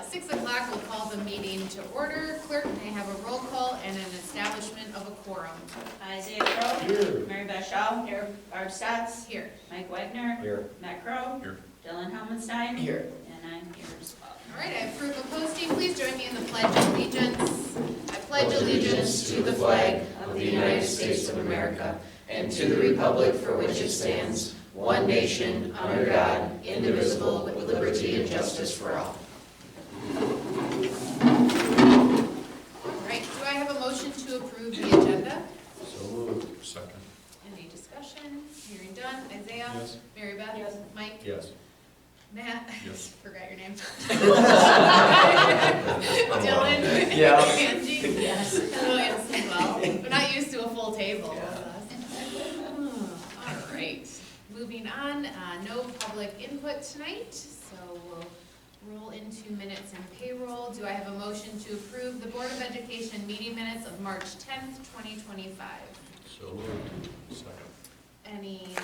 6 o'clock, we'll call the meeting to order. Clerk, may I have a roll call and an establishment of a quorum? Isaiah Crowe. Here. Mary Beth Shaw. Here. Barb Stotts. Here. Mike Wagner. Here. Matt Crowe. Here. Dylan Helmenstein. Here. And I'm here as well. All right, I approve of posting. Please join me in the Pledge of Allegiance. I pledge allegiance to the flag of the United States of America and to the republic for which it stands, one nation, under God, indivisible, with liberty and justice for all. All right, do I have a motion to approve the agenda? So moved. Second. Any discussion? Hearing done. Isaiah? Yes. Mary Beth? Yes. Mike? Yes. Matt? Yes. Forgot your name. Dylan? Yeah. Angie? Yes. Hello, yes, as well. We're not used to a full table with us. All right, moving on, no public input tonight, so we'll roll into minutes and payroll. Do I have a motion to approve the Board of Education meeting minutes of March 10th, 2025? So moved. Second. Any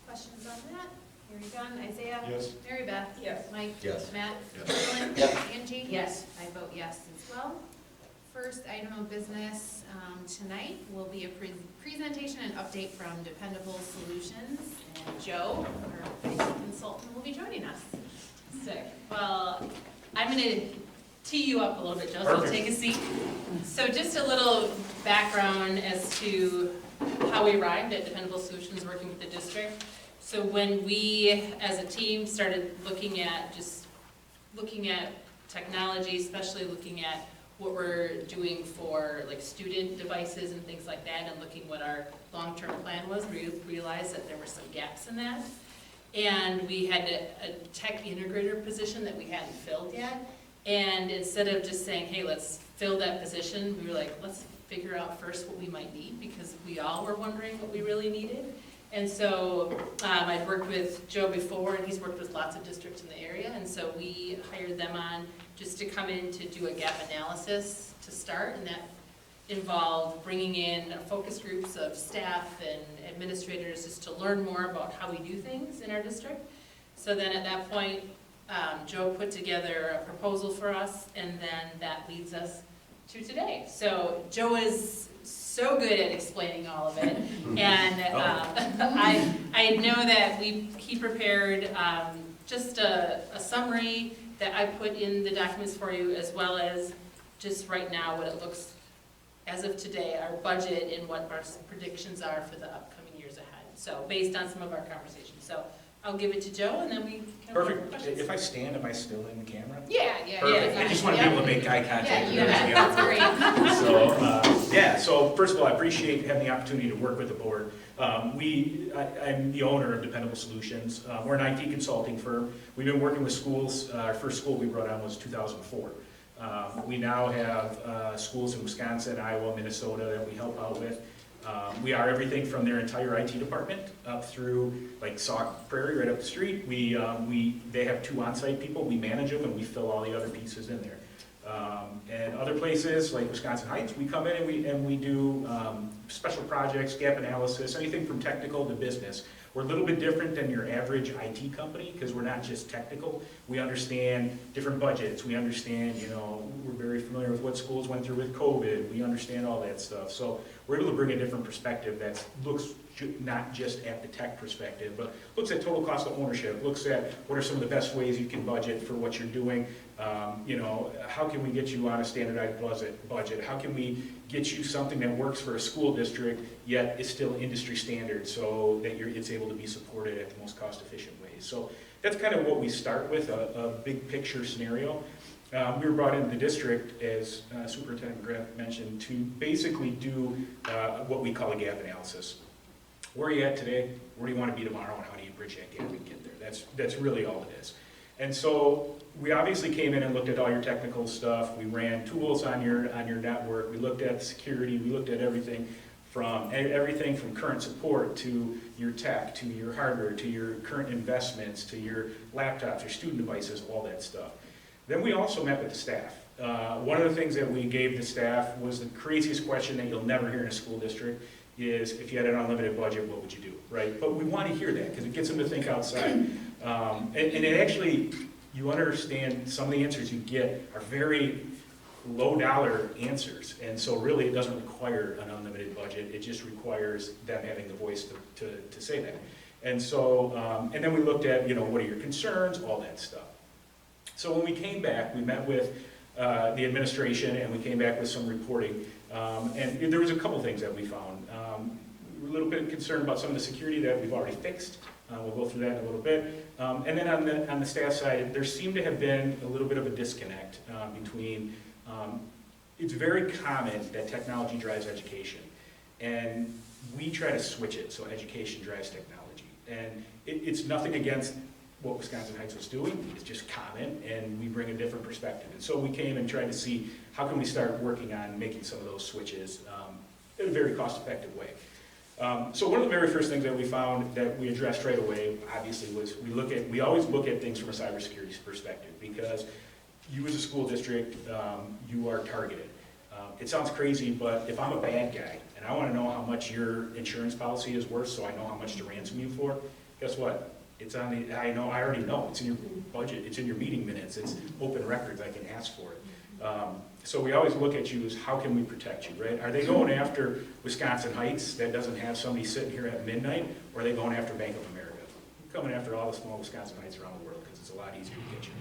questions on that? Hearing done. Isaiah? Yes. Mary Beth? Yes. Mike? Yes. Matt? Yes. Dylan? Yep. Angie? Yes. I vote yes as well. First item of business tonight will be a presentation and update from Dependable Solutions. And Joe, our IT consultant, will be joining us. Sick. Well, I'm going to tee you up a little bit, Joe, so take a seat. So just a little background as to how we arrived at Dependable Solutions working with the district. So when we, as a team, started looking at technology, especially looking at what we're doing for like student devices and things like that, and looking what our long-term plan was, we realized that there were some gaps in that. And we had a tech integrator position that we hadn't filled yet. And instead of just saying, hey, let's fill that position, we were like, let's figure out first what we might need, because we all were wondering what we really needed. And so I'd worked with Joe before, and he's worked with lots of districts in the area, and so we hired them on just to come in to do a gap analysis to start, and that involved bringing in focus groups of staff and administrators just to learn more about how we do things in our district. So then at that point, Joe put together a proposal for us, and then that leads us to today. So Joe is so good at explaining all of it, and I know that he prepared just a summary that I put in the documents for you, as well as just right now what it looks as of today, our budget and what our predictions are for the upcoming years ahead. So based on some of our conversations. So I'll give it toE, and then we can have Perfect. questions. If I stand, am I still in the camera? Yeah. Perfect. I just want to be able to make eye contact. Yeah, that's great. So first of all, I appreciate having the opportunity to work with the board. I'm the owner of Dependable Solutions. We're an IT consulting firm. We've been working with schools. Our first school we brought on was 2004. We now have schools in Wisconsin, Iowa, Minnesota that we help out with. We are everything from their entire IT department up through like Sauk Prairie right up the street. They have 2 on-site people. We manage them and we fill all the other pieces in there. And other places like Wisconsin Heights, we come in and we do special projects, gap analysis, anything from technical to business. We're a little bit different than your average IT company because we're not just technical. We understand different budgets. We understand, we're very familiar with what schools went through with COVID. We understand all that stuff. So we're able to bring a different perspective that looks not just at the tech perspective, but looks at total cost of ownership, looks at what are some of the best ways you can budget for what you're doing. How can we get you on a standardized budget? How can we get you something that works for a school district, yet is still industry standard so that it's able to be supported at the most cost-efficient ways? So that's kind of what we start with, a big picture scenario. We were brought into the district, as Superintendent McGrath mentioned, to basically do what we call a gap analysis. Where are you at today? Where do you want to be tomorrow? And how do you bridge that gap and get there? That's really all it is. And so we obviously came in and looked at all your technical stuff. We ran tools on your network. We looked at security. We looked at everything from current support to your tech, to your hardware, to your current investments, to your laptops, your student devices, all that stuff. Then we also met with the staff. One of the things that we gave the staff was the craziest question that you'll never hear in a school district is, if you had an unlimited budget, what would you do, right? But we want to hear that because it gets them to think outside. And it actually you understand some of the answers you get are very low dollar answers. And so really it doesn't require an unlimited budget. It just requires them having the voice to say that. And so, and then we looked at, what are your concerns, all that stuff. So when we came back, we met with the administration and we came back with some reporting. And there was a couple things that we found. We were a little bit concerned about some of the security that we've already fixed. We'll go through that in a little bit. And then on the staff side, there seemed to have been a little bit of a disconnect between, it's very common that technology drives education. And we try to switch it so education drives technology. And it's nothing against what Wisconsin Heights was doing, it's just common, and we bring a different perspective. And so we came and tried to see how can we start working on making some of those switches in a very cost-effective way. So one of the very first things that we found that we addressed right away, obviously, was we always look at things from a cybersecurity perspective, because you as a school district, you are targeted. It sounds crazy, but if I'm a bad guy and I want to know how much your insurance policy is worth so I know how much to ransom you for, guess what? It's on the, I already know, it's in your budget, it's in your meeting minutes, it's open records, I can ask for it. So we always look at you as how can we protect you, right? Are they going after Wisconsin Heights that doesn't have somebody sitting here at midnight, or are they going after Bank of America? We're coming after all the small Wisconsin Heights around the world because it's a lot easier to get you.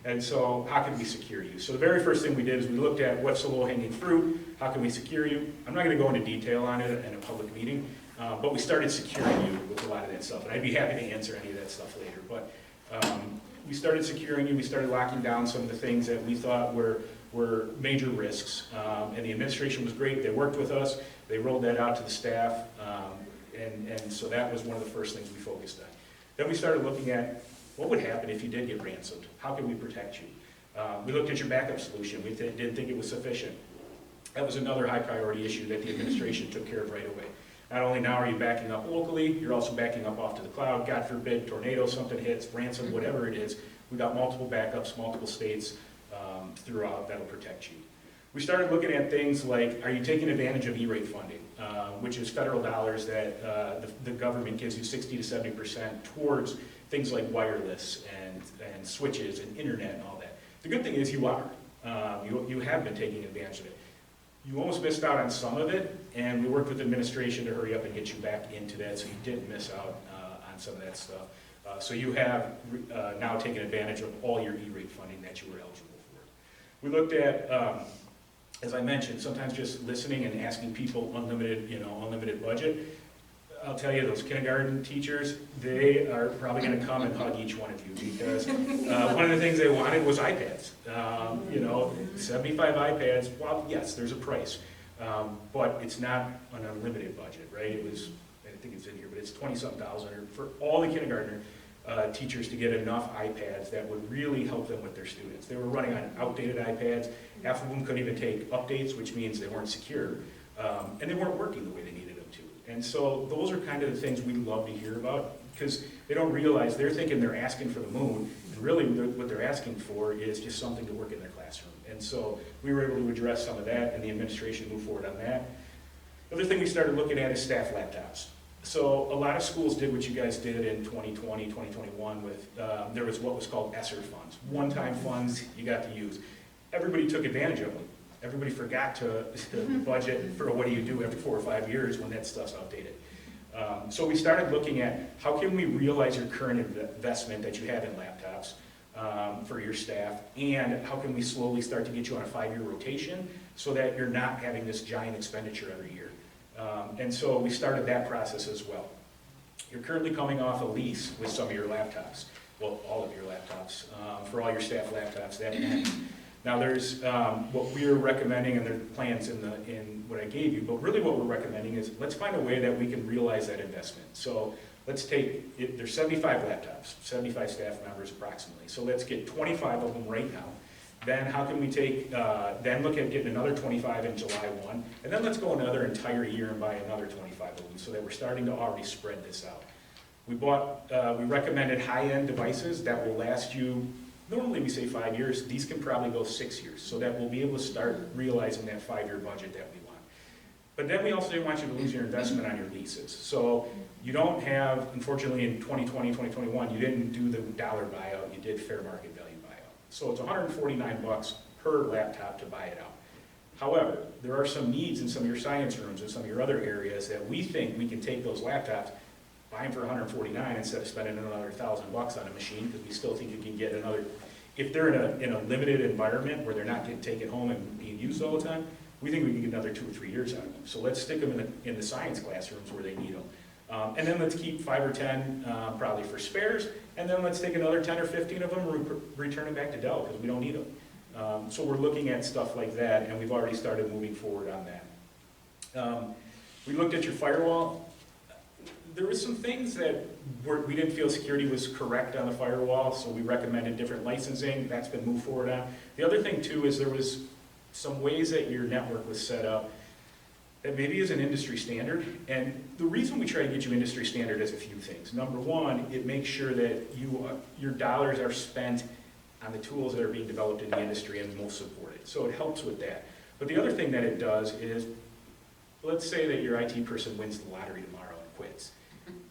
And so how can we secure you? So the very first thing we did is we looked at what's the low-hanging fruit, how can we secure you? I'm not going to go into detail on it in a public meeting, but we started securing you with a lot of that stuff, and I'd be happy to answer any of that stuff later. But we started securing you, we started locking down some of the things that we thought were major risks, and the administration was great. They worked with us, they rolled that out to the staff, and so that was one of the first things we focused on. Then we started looking at what would happen if you did get ransomed? How can we protect you? We looked at your backup solution. We didn't think it was sufficient. That was another high priority issue that the administration took care of right away. Not only now are you backing up locally, you're also backing up off to the cloud. God forbid, tornado, something hits, ransom, whatever it is. We've got multiple backups, multiple states throughout that'll protect you. We started looking at things like, are you taking advantage of E-rate funding, which is federal dollars that the government gives you 60 to 70% towards things like wireless and switches and internet and all that. The good thing is you are. You have been taking advantage of it. You almost missed out on some of it, and we worked with the administration to hurry up and get you back into that so you didn't miss out on some of that stuff. So you have now taken advantage of all your E-rate funding that you were eligible for. We looked at, as I mentioned, sometimes just listening and asking people unlimited budget. I'll tell you, those kindergarten teachers, they are probably going to come and hug each one of you, because one of the things they wanted was iPads. 75 iPads, well, yes, there's a price, but it's not an unlimited budget, right? It was, I think it's in here, but it's 20-something thousand for all the kindergartner teachers to get enough iPads that would really help them with their students. They were running on outdated iPads. Half of them couldn't even take updates, which means they weren't secure, and they weren't working the way they needed them to. And so those are kind of the things we love to hear about, because they don't realize they're thinking they're asking for the moon, and really what they're asking for is just something to work in their classroom. And so we were able to address some of that, and the administration moved forward on that. The other thing we started looking at is staff laptops. So a lot of schools did what you guys did in 2020, 2021 with, there was what was called ESSER funds, one-time funds you got to use. Everybody took advantage of them. Everybody forgot to budget for what do you do every 4 or 5 years when that stuff's outdated. So we started looking at how can we realize your current investment that you have in laptops for your staff, and how can we slowly start to get you on a 5-year rotation so that you're not having this giant expenditure every year. And so we started that process as well. You're currently coming off a lease with some of your laptops, well, all of your laptops, for all your staff laptops, that ends. Now there's what we're recommending, and there are plans in what I gave you, but really what we're recommending is let's find a way that we can realize that investment. So let's take, there's 75 laptops, 75 staff members approximately, so let's get 25 of them right now. Then how can we take, then look at getting another 25 in July 1, and then let's go another entire year and buy another 25 of them so that we're starting to already spread this out. We recommended high-end devices that will last you, normally we say 5 years, these can probably go 6 years, so that we'll be able to start realizing that 5-year budget that we want. But then we also didn't want you to lose your investment on your leases. So you don't have, unfortunately in 2020, 2021, you didn't do the dollar buyout, you did fair market value buyout. So it's $149 per laptop to buy it out. However, there are some needs in some of your science rooms and some of your other areas that we think we can take those laptops, buy them for $149 instead of spending another $1,000 on a machine, because we still think you can get another, if they're in a limited environment where they're not getting taken home and being used all the time, we think we can get another 2 or 3 years out of them. So let's stick them in the science classrooms where they need them. And then let's keep 5 or 10 probably for spares, and then let's take another 10 or 15 of them and return them back to Dell because we don't need them. So we're looking at stuff like that, and we've already started moving forward on that. We looked at your firewall. There were some things that we didn't feel security was correct on the firewall, so we recommended different licensing. That's been moved forward on. The other thing too is there was some ways that your network was set up that maybe is an industry standard. And the reason we try to get you industry standard is a few things. Number one, it makes sure that your dollars are spent on the tools that are being developed in the industry and most supported. So it helps with that. But the other thing that it does is, let's say that your IT person wins the lottery tomorrow and quits.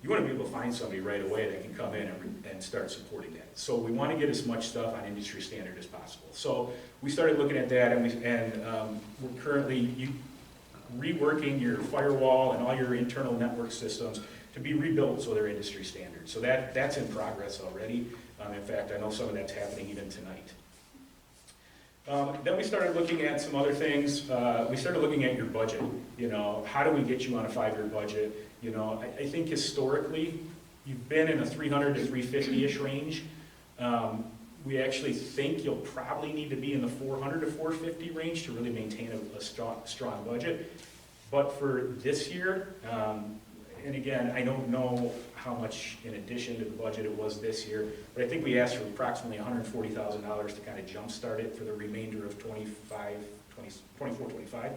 You want to be able to find somebody right away that can come in and start supporting that. So we want to get as much stuff on industry standard as possible. So we started looking at that, and we're currently reworking your firewall and all your internal network systems to be rebuilt so they're industry standard. So that's in progress already. In fact, I know some of that's happening even tonight. Then we started looking at some other things. We started looking at your budget. You know, how do we get you on a 5-year budget? You know, I think historically, you've been in a 300 to 350-ish range. We actually think you'll probably need to be in the 400 to 450 range to really maintain a strong budget. But for this year, and again, I don't know how much in addition to the budget it was this year, but I think we asked for approximately $140,000 to kind of jumpstart it for the remainder of 24, 25.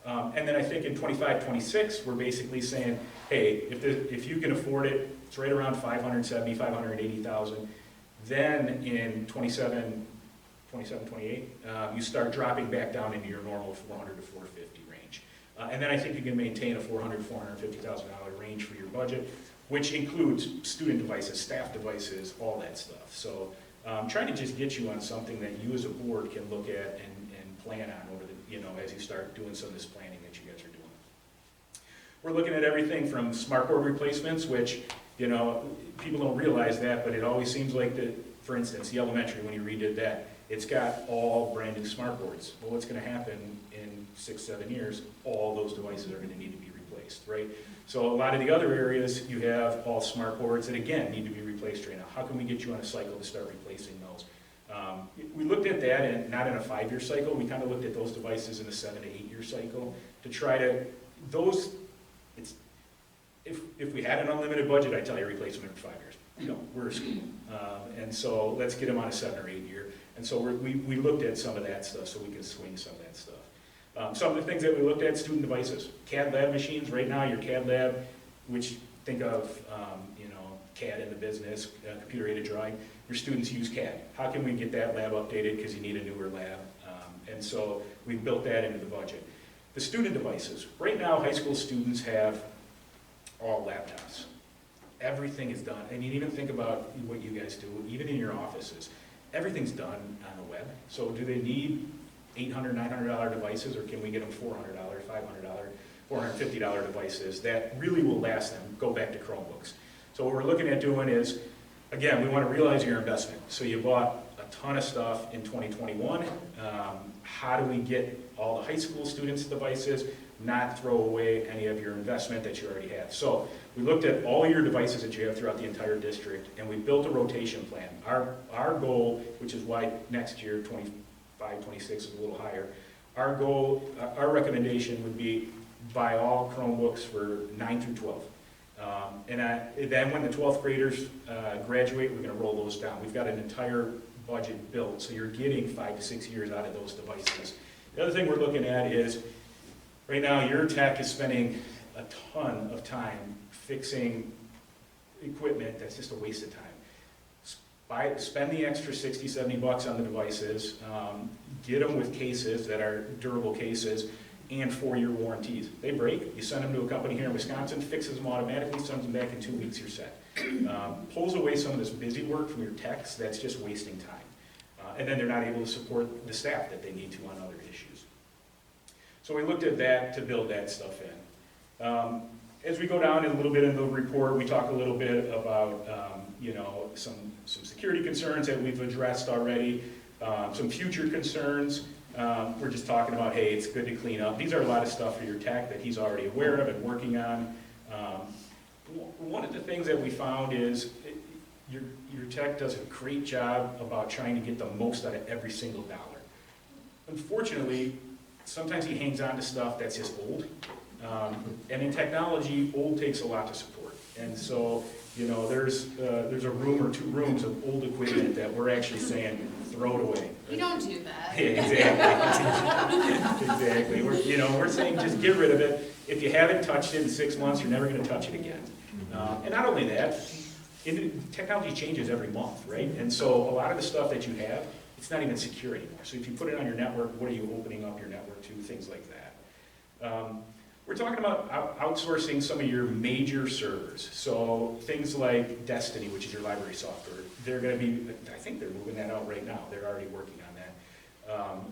And then I think in 25, 26, we're basically saying, hey, if you can afford it, it's right around 570, 580,000. Then in 27, 28, you start dropping back down into your normal 400 to 450 range. And then I think you can maintain a $400,000, $450,000 range for your budget, which includes student devices, staff devices, all that stuff. So trying to just get you on something that you as a board can look at and plan on over the, as you start doing some of this planning that you guys are doing. We're looking at everything from smart board replacements, which, people don't realize that, but it always seems like for instance, the elementary, when you redid that, it's got all brand new smart boards. Well, what's going to happen in 6, 7 years? All those devices are going to need to be replaced, right? So a lot of the other areas, you have all smart boards that again need to be replaced right now. How can we get you on a cycle to start replacing those? We looked at that, and not in a 5-year cycle. We kind of looked at those devices in a 7 to 8-year cycle to try to If we had an unlimited budget, I'd tell you replace them every 5 years. We're a school, and so let's get them on a 7 or 8 year. And so we looked at some of that stuff so we can swing some of that stuff. Some of the things that we looked at, student devices, CAD lab machines. Right now, your CAD lab, which think of CAD in the business, computer-aided drawing. Your students use CAD. How can we get that lab updated because you need a newer lab? And so we built that into the budget. The student devices. Right now, high school students have all laptops. Everything is done. And you even think about what you guys do, even in your offices. Everything's done on the web. So do they need $800, $900 devices, or can we get them $400, $500, $450 devices that really will last them? Go back to Chromebooks. So what we're looking at doing is, again, we want to realize your investment. So you bought a ton of stuff in 2021. How do we get all the high school students' devices, not throw away any of your investment that you already have? So we looked at all your devices that you have throughout the entire district, and we built a rotation plan. Our goal, which is why next year, 25, 26 is a little higher, our goal, our recommendation would be buy all Chromebooks for 9 through 12. Then when the 12th graders graduate, we're going to roll those down. We've got an entire budget built, so you're getting 5 to 6 years out of those devices. The other thing we're looking at is, right now your tech is spending a ton of time fixing equipment that's just a waste of time. Spend the extra $60, $70 on the devices, get them with cases that are durable cases, and 4-year warranties. They break, you send them to a company here in Wisconsin, fixes them automatically, sends them back in 2 weeks, you're set. Pulls away some of this busy work from your techs, that's just wasting time. and then they're not able to support the staff that they need to on other issues. So we looked at that to build that stuff in. As we go down a little bit in the report, we talk a little bit about, some security concerns that we've addressed already, some future concerns. We're just talking about, hey, it's good to clean up. These are a lot of stuff for your tech that he's already aware of and working on. One of the things that we found is your tech does a great job about trying to get the most out of every single dollar. Unfortunately, sometimes he hangs on to stuff that's just old. And in technology, old takes a lot to support. And so, there's a room or 2 rooms of old equipment that we're actually saying, throw it away. You don't do that. Yeah, exactly. We're saying just get rid of it. If you haven't touched it in 6 months, you're never going to touch it again. And not only that, technology changes every month, right? And so a lot of the stuff that you have, it's not even secure anymore. So if you put it on your network, what are you opening up your network to? Things like that. We're talking about outsourcing some of your major servers. So things like Destiny, which is your library software, they're going to be, I think they're moving that out right now. They're already working on that.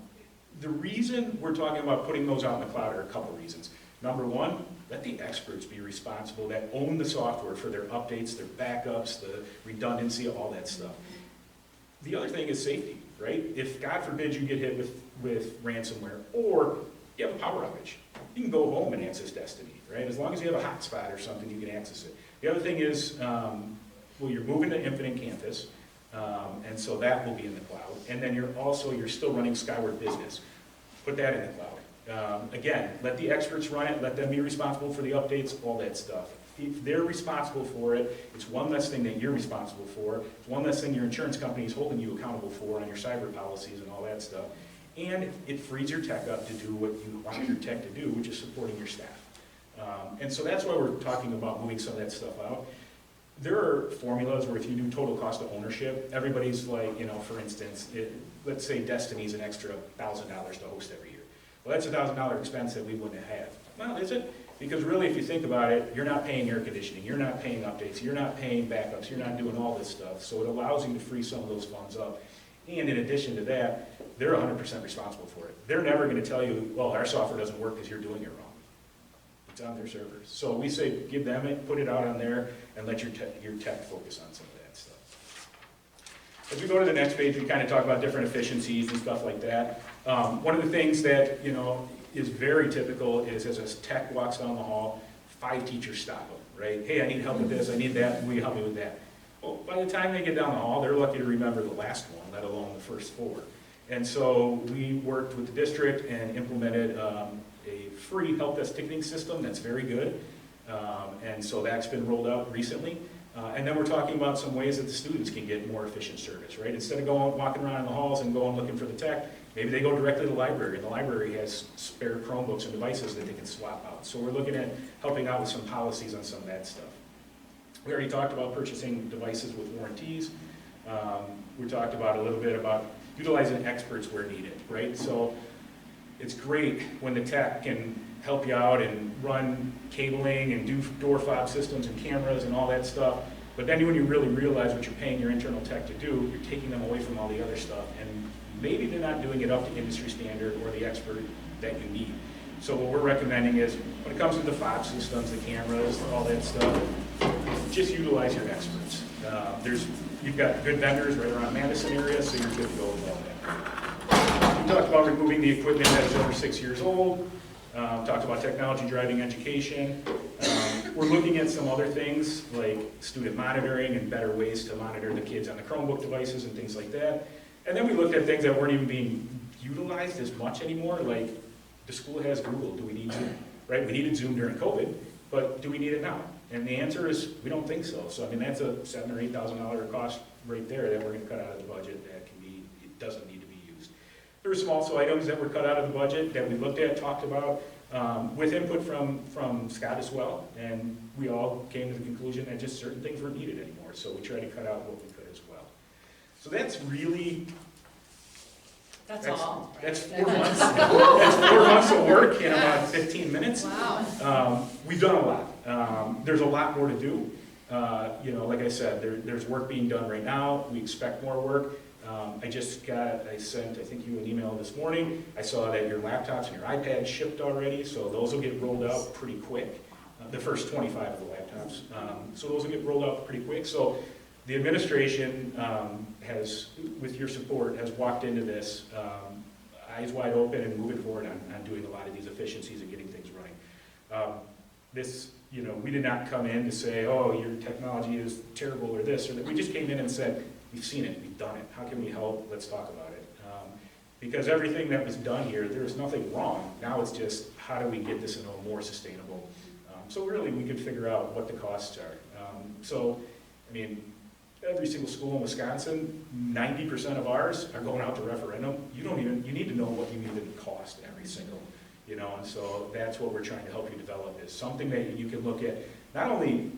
The reason we're talking about putting those out in the cloud are a couple reasons. Number one, let the experts be responsible that own the software for their updates, their backups, the redundancy, all that stuff. The other thing is safety, right? If, God forbid, you get hit with ransomware or you have a power outage, you can go home and access Destiny, right? As long as you have a hotspot or something, you can access it. The other thing is, you're moving to Infinite Campus, and so that will be in the cloud. And then you're still running Skyward Business. Put that in the cloud. Again, let the experts run it, let them be responsible for the updates, all that stuff. If they're responsible for it, it's one less thing that you're responsible for. It's one less thing your insurance company is holding you accountable for on your cyber policies and all that stuff. And it frees your tech up to do what you want your tech to do, which is supporting your staff. And so that's why we're talking about moving some of that stuff out. There are formulas where if you do total cost of ownership, everybody's like, for instance, let's say Destiny's an extra $1,000 to host every year. Well, that's a $1,000 expense that we wouldn't have. Well, is it? Because really, if you think about it, you're not paying air conditioning, you're not paying updates, you're not paying backups, you're not doing all this stuff. So it allows you to free some of those funds up. And in addition to that, they're 100% responsible for it. They're never going to tell you, well, our software doesn't work because you're doing it wrong. It's on their servers. So we say, give them it, put it out on there, and let your tech focus on some of that stuff. As we go to the next page, we kind of talk about different efficiencies and stuff like that. One of the things that, is very typical is as a tech walks down the hall, 5 teachers stop them, right? Hey, I need help with this, I need that, will you help me with that? Well, by the time they get down the hall, they're lucky to remember the last one, let alone the first 4. And so we worked with the district and implemented a free help desk ticketing system that's very good. And so that's been rolled out recently. And then we're talking about some ways that the students can get more efficient service, right? Instead of walking around in the halls and going looking for the tech, maybe they go directly to the library, and the library has spare Chromebooks and devices that they can swap out. So we're looking at helping out with some policies on some of that stuff. We already talked about purchasing devices with warranties. We talked about a little bit about utilizing experts where needed, right? So it's great when the tech can help you out and run cabling and do door fob systems and cameras and all that stuff. But then when you really realize what you're paying your internal tech to do, you're taking them away from all the other stuff. And maybe they're not doing it up to industry standard or the expert that you need. So what we're recommending is when it comes to the fob systems, the cameras, all that stuff, just utilize your experts. You've got good vendors right around Madison area, so you're good to go with all that. We talked about removing the equipment that is over 6 years old. Talked about technology driving education. We're looking at some other things like student monitoring and better ways to monitor the kids on the Chromebook devices and things like that. And then we looked at things that weren't even being utilized as much anymore, like the school has Google, do we need Zoom? Right, we needed Zoom during COVID, but do we need it now? And the answer is, we don't think so. So I mean, that's a $7,000 or $8,000 cost right there that we're gonna cut out of the budget it doesn't need to be used. There were some also items that were cut out of the budget that we looked at, talked about, with input from Scott as well, and we all came to the conclusion that just certain things weren't needed anymore, so we tried to cut out what we could as well. So that's really... That's all. That's 4 months. That's 4 months of work in about 15 minutes. Wow. We've done a lot. There's a lot more to do. Like I said, there's work being done right now. We expect more work. I sent, I think you an email this morning. I saw that your laptops and your iPads shipped already, so those will get rolled out pretty quick. The first 25 of the laptops. So those will get rolled out pretty quick. So the administration has, with your support, has walked into this eyes wide open and moving forward on doing a lot of these efficiencies and getting things running. We did not come in to say, oh, your technology is terrible or this or that. We just came in and said, we've seen it, we've done it. How can we help? Let's talk about it. Because everything that was done here, there was nothing wrong. Now it's just, how do we get this into a more sustainable? So really, we could figure out what the costs are. Every single school in Wisconsin, 90% of ours are going out to referendum. You need to know what you even cost every single, and so that's what we're trying to help you develop, is something that you can look at, not only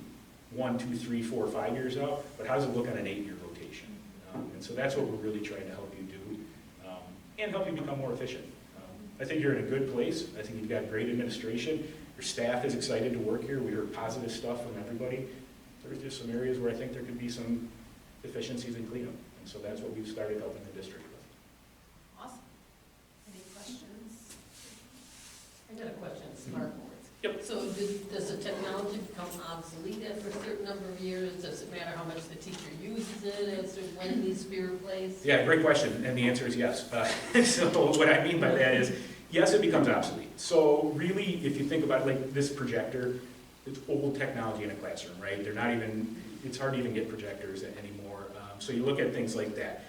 1, 2, 3, 4, 5 years out, but how does it look on an 8-year rotation? And so that's what we're really trying to help you do, and help you become more efficient. I think you're in a good place. I think you've got great administration. Your staff is excited to work here. We heard positive stuff from everybody. There's just some areas where I think there could be some efficiencies and cleanup. And so that's what we've started helping the district with. Awesome. Any questions? I got a question, smart boards. Yep. So does the technology become obsolete after a certain number of years? Does it matter how much the teacher uses it as to when it needs to be replaced? Yeah, great question, and the answer is yes. So what I mean by that is, yes, it becomes obsolete. So really, if you think about like this projector, it's old technology in a classroom, right? It's hard to even get projectors anymore. So you look at things like that.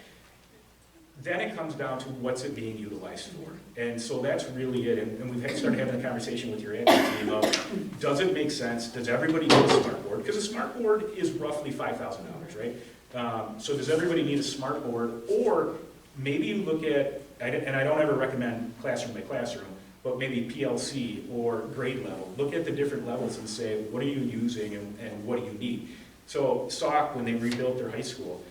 Then it comes down to what's it being utilized for. And so that's really it. And we've started having a conversation with your admin team of, does it make sense? Does everybody need a smart board? Because a smart board is roughly $5,000, right? So does everybody need a smart board? Or maybe you look at, and I don't ever recommend classroom by classroom, but maybe PLC or grade level. Look at the different levels and say, what are you using and what do you need? So Sauk, when they rebuilt their high school,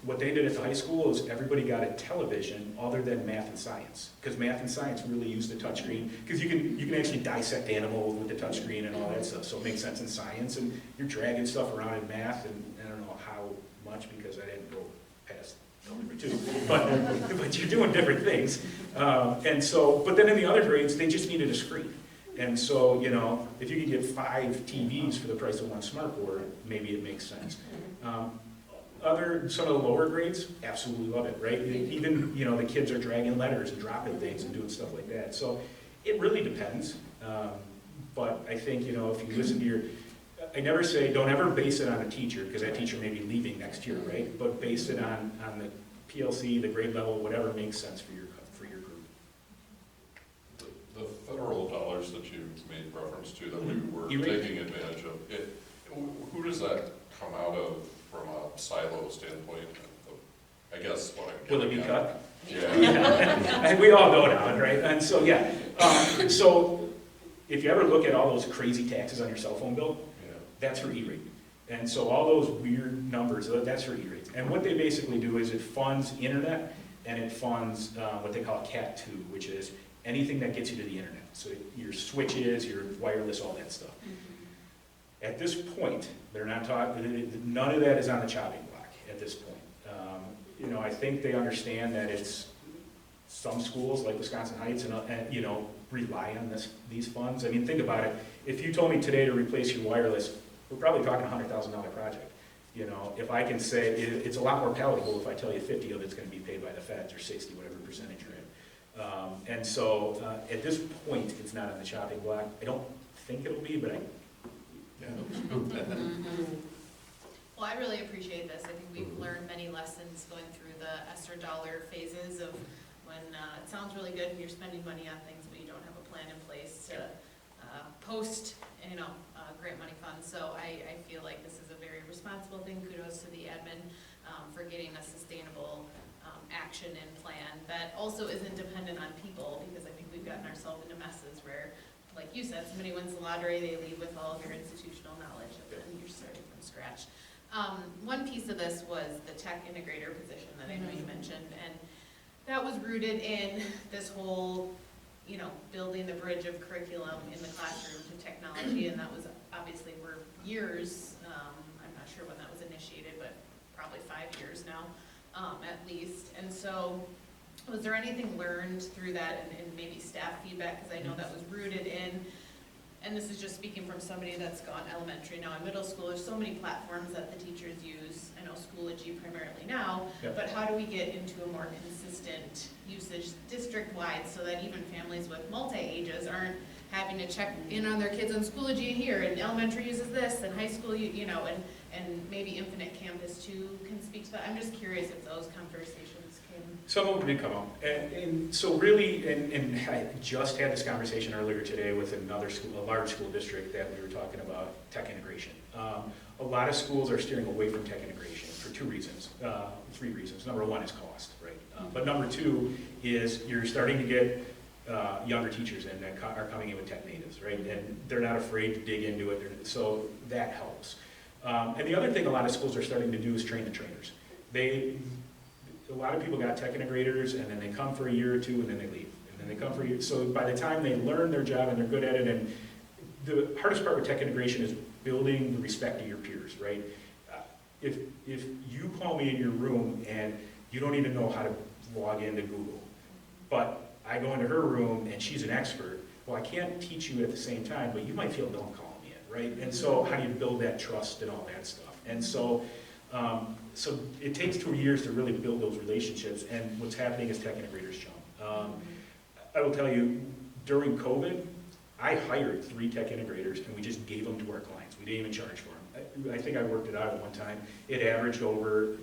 what they did at the high school is everybody got a television other than math and science, because math and science really use the touchscreen, because you can actually dissect animals with the touchscreen and all that stuff, so it makes sense in science, and you're dragging stuff around in math, and I don't know how much, because I didn't go past number 2, but you're doing different things, but then in the other grades, they just needed a screen. And so, if you can get 5 TVs for the price of 1 smart board, maybe it makes sense. Some of the lower grades absolutely love it, right? Even, the kids are dragging letters and dropping things and doing stuff like that. So it really depends. But I think, if you listen to I never say, don't ever base it on a teacher, because that teacher may be leaving next year, right? But base it on the PLC, the grade level, whatever makes sense for your group. The federal dollars that you made reference to that we were E-rate. taking advantage of, who does that come out of from a silo standpoint? I guess what I'm Will it be getting cut? at- Yeah. Yeah. We all know now, right? And so, yeah. So if you ever look at all those crazy taxes on your cell phone bill, that's for E-rate. And so all those weird numbers, that's for E-rate. And what they basically do is it funds internet, and it funds what they call Cat 2, which is anything that gets you to the internet. So your switches, your wireless, all that stuff. At this point, they're not talking, none of that is on the chopping block at this point. I think they understand that it's some schools like Wisconsin Heights and rely on these funds. I mean, think about it. If you told me today to replace your wireless, we're probably talking a $100,000 project. If I can say, it's a lot more palatable if I tell you 50 of it's going to be paid by the feds, or 60, whatever percentage you're in. And so at this point, it's not on the chopping block. I don't think it'll be, but Well, I really appreciate this. I think we've learned many lessons going through the ESSER dollar phases of when it sounds really good and you're spending money on things, but you don't have a plan in place to post, grant money funds. So I feel like this is a very responsible thing. Kudos to the admin for getting a sustainable action and plan that also isn't dependent on people, because I think we've gotten ourselves into messes where, like you said, somebody wins the lottery, they leave with all of your institutional knowledge, and then you're starting from scratch. One piece of this was the tech integrator position that I know you mentioned, and that was rooted in this whole, building the bridge of curriculum in the classroom to technology, and that was obviously years, I'm not sure when that was initiated, but probably 5 years now. at least. And so, was there anything learned through that and maybe staff feedback? Because I know that was rooted in, and this is just speaking from somebody that's gone elementary now in middle school, there's so many platforms that the teachers use. I know Schoology primarily now, Yep. but how do we get into a more consistent usage district-wide so that even families with multi-ages aren't having to check in on their kids on Schoology here, and elementary uses this, and high school, you know, and maybe Infinite Campus too can speak to that. I'm just curious if those conversations came. Some of them did come up, and so really, and I just had this conversation earlier today with another school, a large school district, that we were talking about tech integration. A lot of schools are steering away from tech integration for three reasons. Number one is cost, right? But number two is you're starting to get younger teachers in that are coming in with tech natives, right? And they're not afraid to dig into it, so that helps. And the other thing a lot of schools are starting to do is train the trainers. A lot of people got tech integrators, and then they come for a year or two, and then they leave. And then they come for a year. So by the time they learn their job and they're good at it, and the hardest part with tech integration is building the respect of your peers, right? If you call me in your room and you don't even know how to log into Google, but I go into her room and she's an expert, well, I can't teach you at the same time, but you might feel dumb calling me in, right? And so how do you build that trust and all that stuff? And so it takes 2 years to really build those relationships, and what's happening is tech integrators jump. I will tell you, during COVID, I hired 3 tech integrators, and we just gave them to our clients. We didn't even charge for them. I think I worked it out at one time. It averaged over,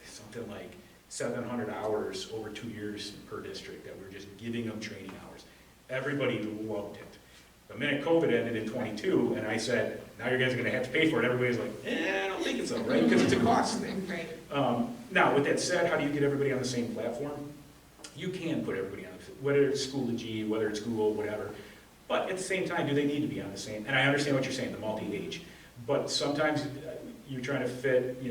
something like 700 hours over 2 years per district that we were just giving them training hours. Everybody loved it. The minute COVID ended in 22, and I said, now you guys are going to have to pay for it, everybody's like, I don't think it's so, right? Because it's a cost thing. Right. Now, with that said, how do you get everybody on the same platform? You can put everybody on, whether it's Schoology, whether it's Google, whatever. But at the same time, do they need to be on the same? And I understand what you're saying, the multi-age. But sometimes you're trying to fit,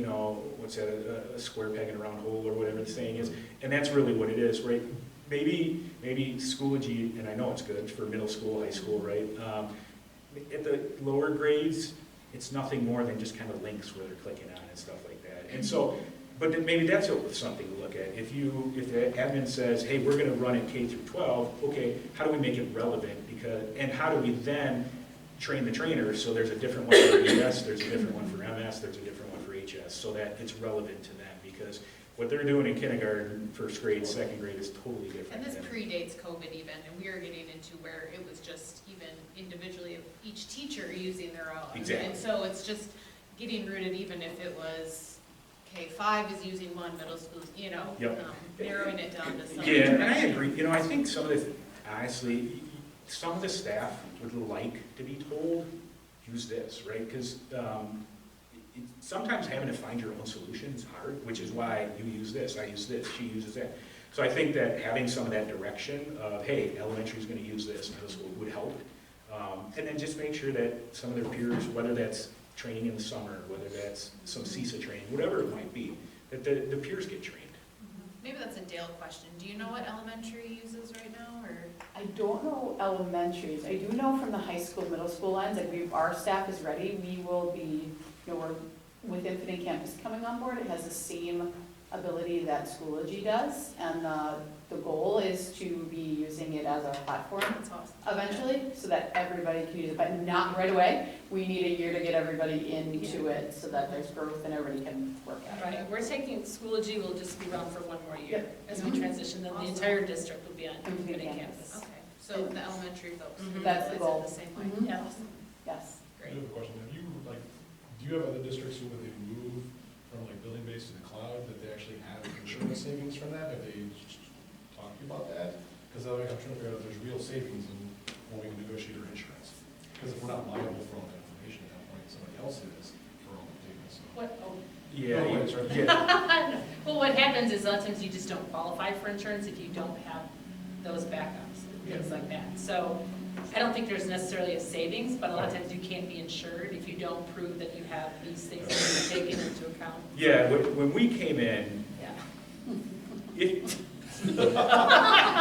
what's that, a square peg in a round hole, or whatever the saying is. And that's really what it is, right? Maybe Schoology, and I know it's good for middle school, high school, right? At the lower grades, it's nothing more than just kind of links where they're clicking on and stuff like that. And so, but then maybe that's something to look at. If the admin says, hey, we're gonna run it K through 12, okay, how do we make it relevant? And how do we then train the trainers, so there's a different one for ES, there's a different one for MS, there's a different one for HS, so that it's relevant to them, because what they're doing in kindergarten, first grade, second grade is totally different. And this than- predates COVID even, and we are getting into where it was just even individually of each teacher using their own. Exactly. And so it's just getting rooted, even if it was K-5 is using one, middle school, Yep. narrowing it down to some. Yeah, and I agree. I think honestly, some of the staff would like to be told, use this, right? Because sometimes having to find your own solution is hard, which is why you use this, I use this, she uses that. So I think that having some of that direction of, hey, elementary is going to use this, middle school would help. And then just make sure that some of their peers, whether that's training in the summer, whether that's some CISA training, whatever it might be, that the peers get trained. Maybe that's a Dale question. Do you know what elementary uses right now, or? I don't know elementaries. I do know from the high school, middle school lines, our staff is ready. We will be, we're with Infinite Campus coming on board. It has the same ability that Schoology does, and the goal is to be using it as our platform That's awesome. eventually, so that everybody can use it, but not right away. We need a year to get everybody into it so that there's growth and everybody can work at it. Right, we're taking, Schoology will just be around for 1 more year as we transition, then the Awesome. entire district will be on Infinite Infinite Campus. Campus. Okay, so the elementary folks. That's the utilize it goal. The same way. Mhm. Yeah. Awesome. Yes. I Great. have a question. Do you have other districts who, when they move from building-based to the cloud, that they actually have insurance savings from that? Have they talked to you about that? Because I'm trying to figure out if there's real savings in when we negotiate our insurance. Because if we're not liable for all that information at that point, somebody else is for all the data, so. What, oh, Yeah, No, it's right. yeah. well, what happens is a lot of times you just don't qualify for insurance if you don't have those backups, things like that. So I don't think there's necessarily a savings, but a lot of times you can't be insured if you don't prove that you have these things that you're taking into account. Yeah, when we came in, Yeah.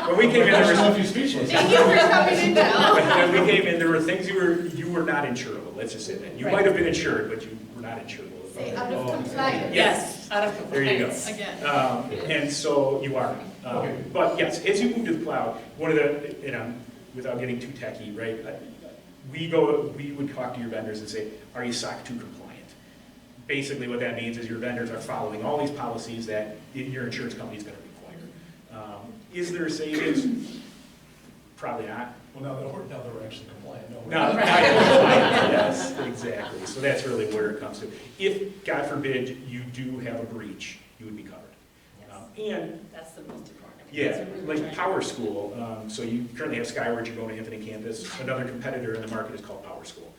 when we came in, there I was, left you speechless. Thank you for coming in, Dale. when we came in, there were things you were not insurable, let's just say that. You Right. might have been insured, but you were not insurable. Say out of compliance. Yes, out of There you go. compliance. Again. And so you are. But yes, as you move to the cloud, one of the, without getting too techy, right? We would talk to your vendors and say, are you SOC 2 compliant? Basically what that means is your vendors are following all these policies that your insurance company is going to require. Is there savings? Probably not. Well, now that we're actually compliant, no. No, not compliant, yes, exactly. So that's really where it comes to. If, God forbid, you do have a breach, you would be covered. And That's the most important. yeah, like Power School, so you currently have Skyward, you're going to Infinite Campus. Another competitor in the market is called Power School.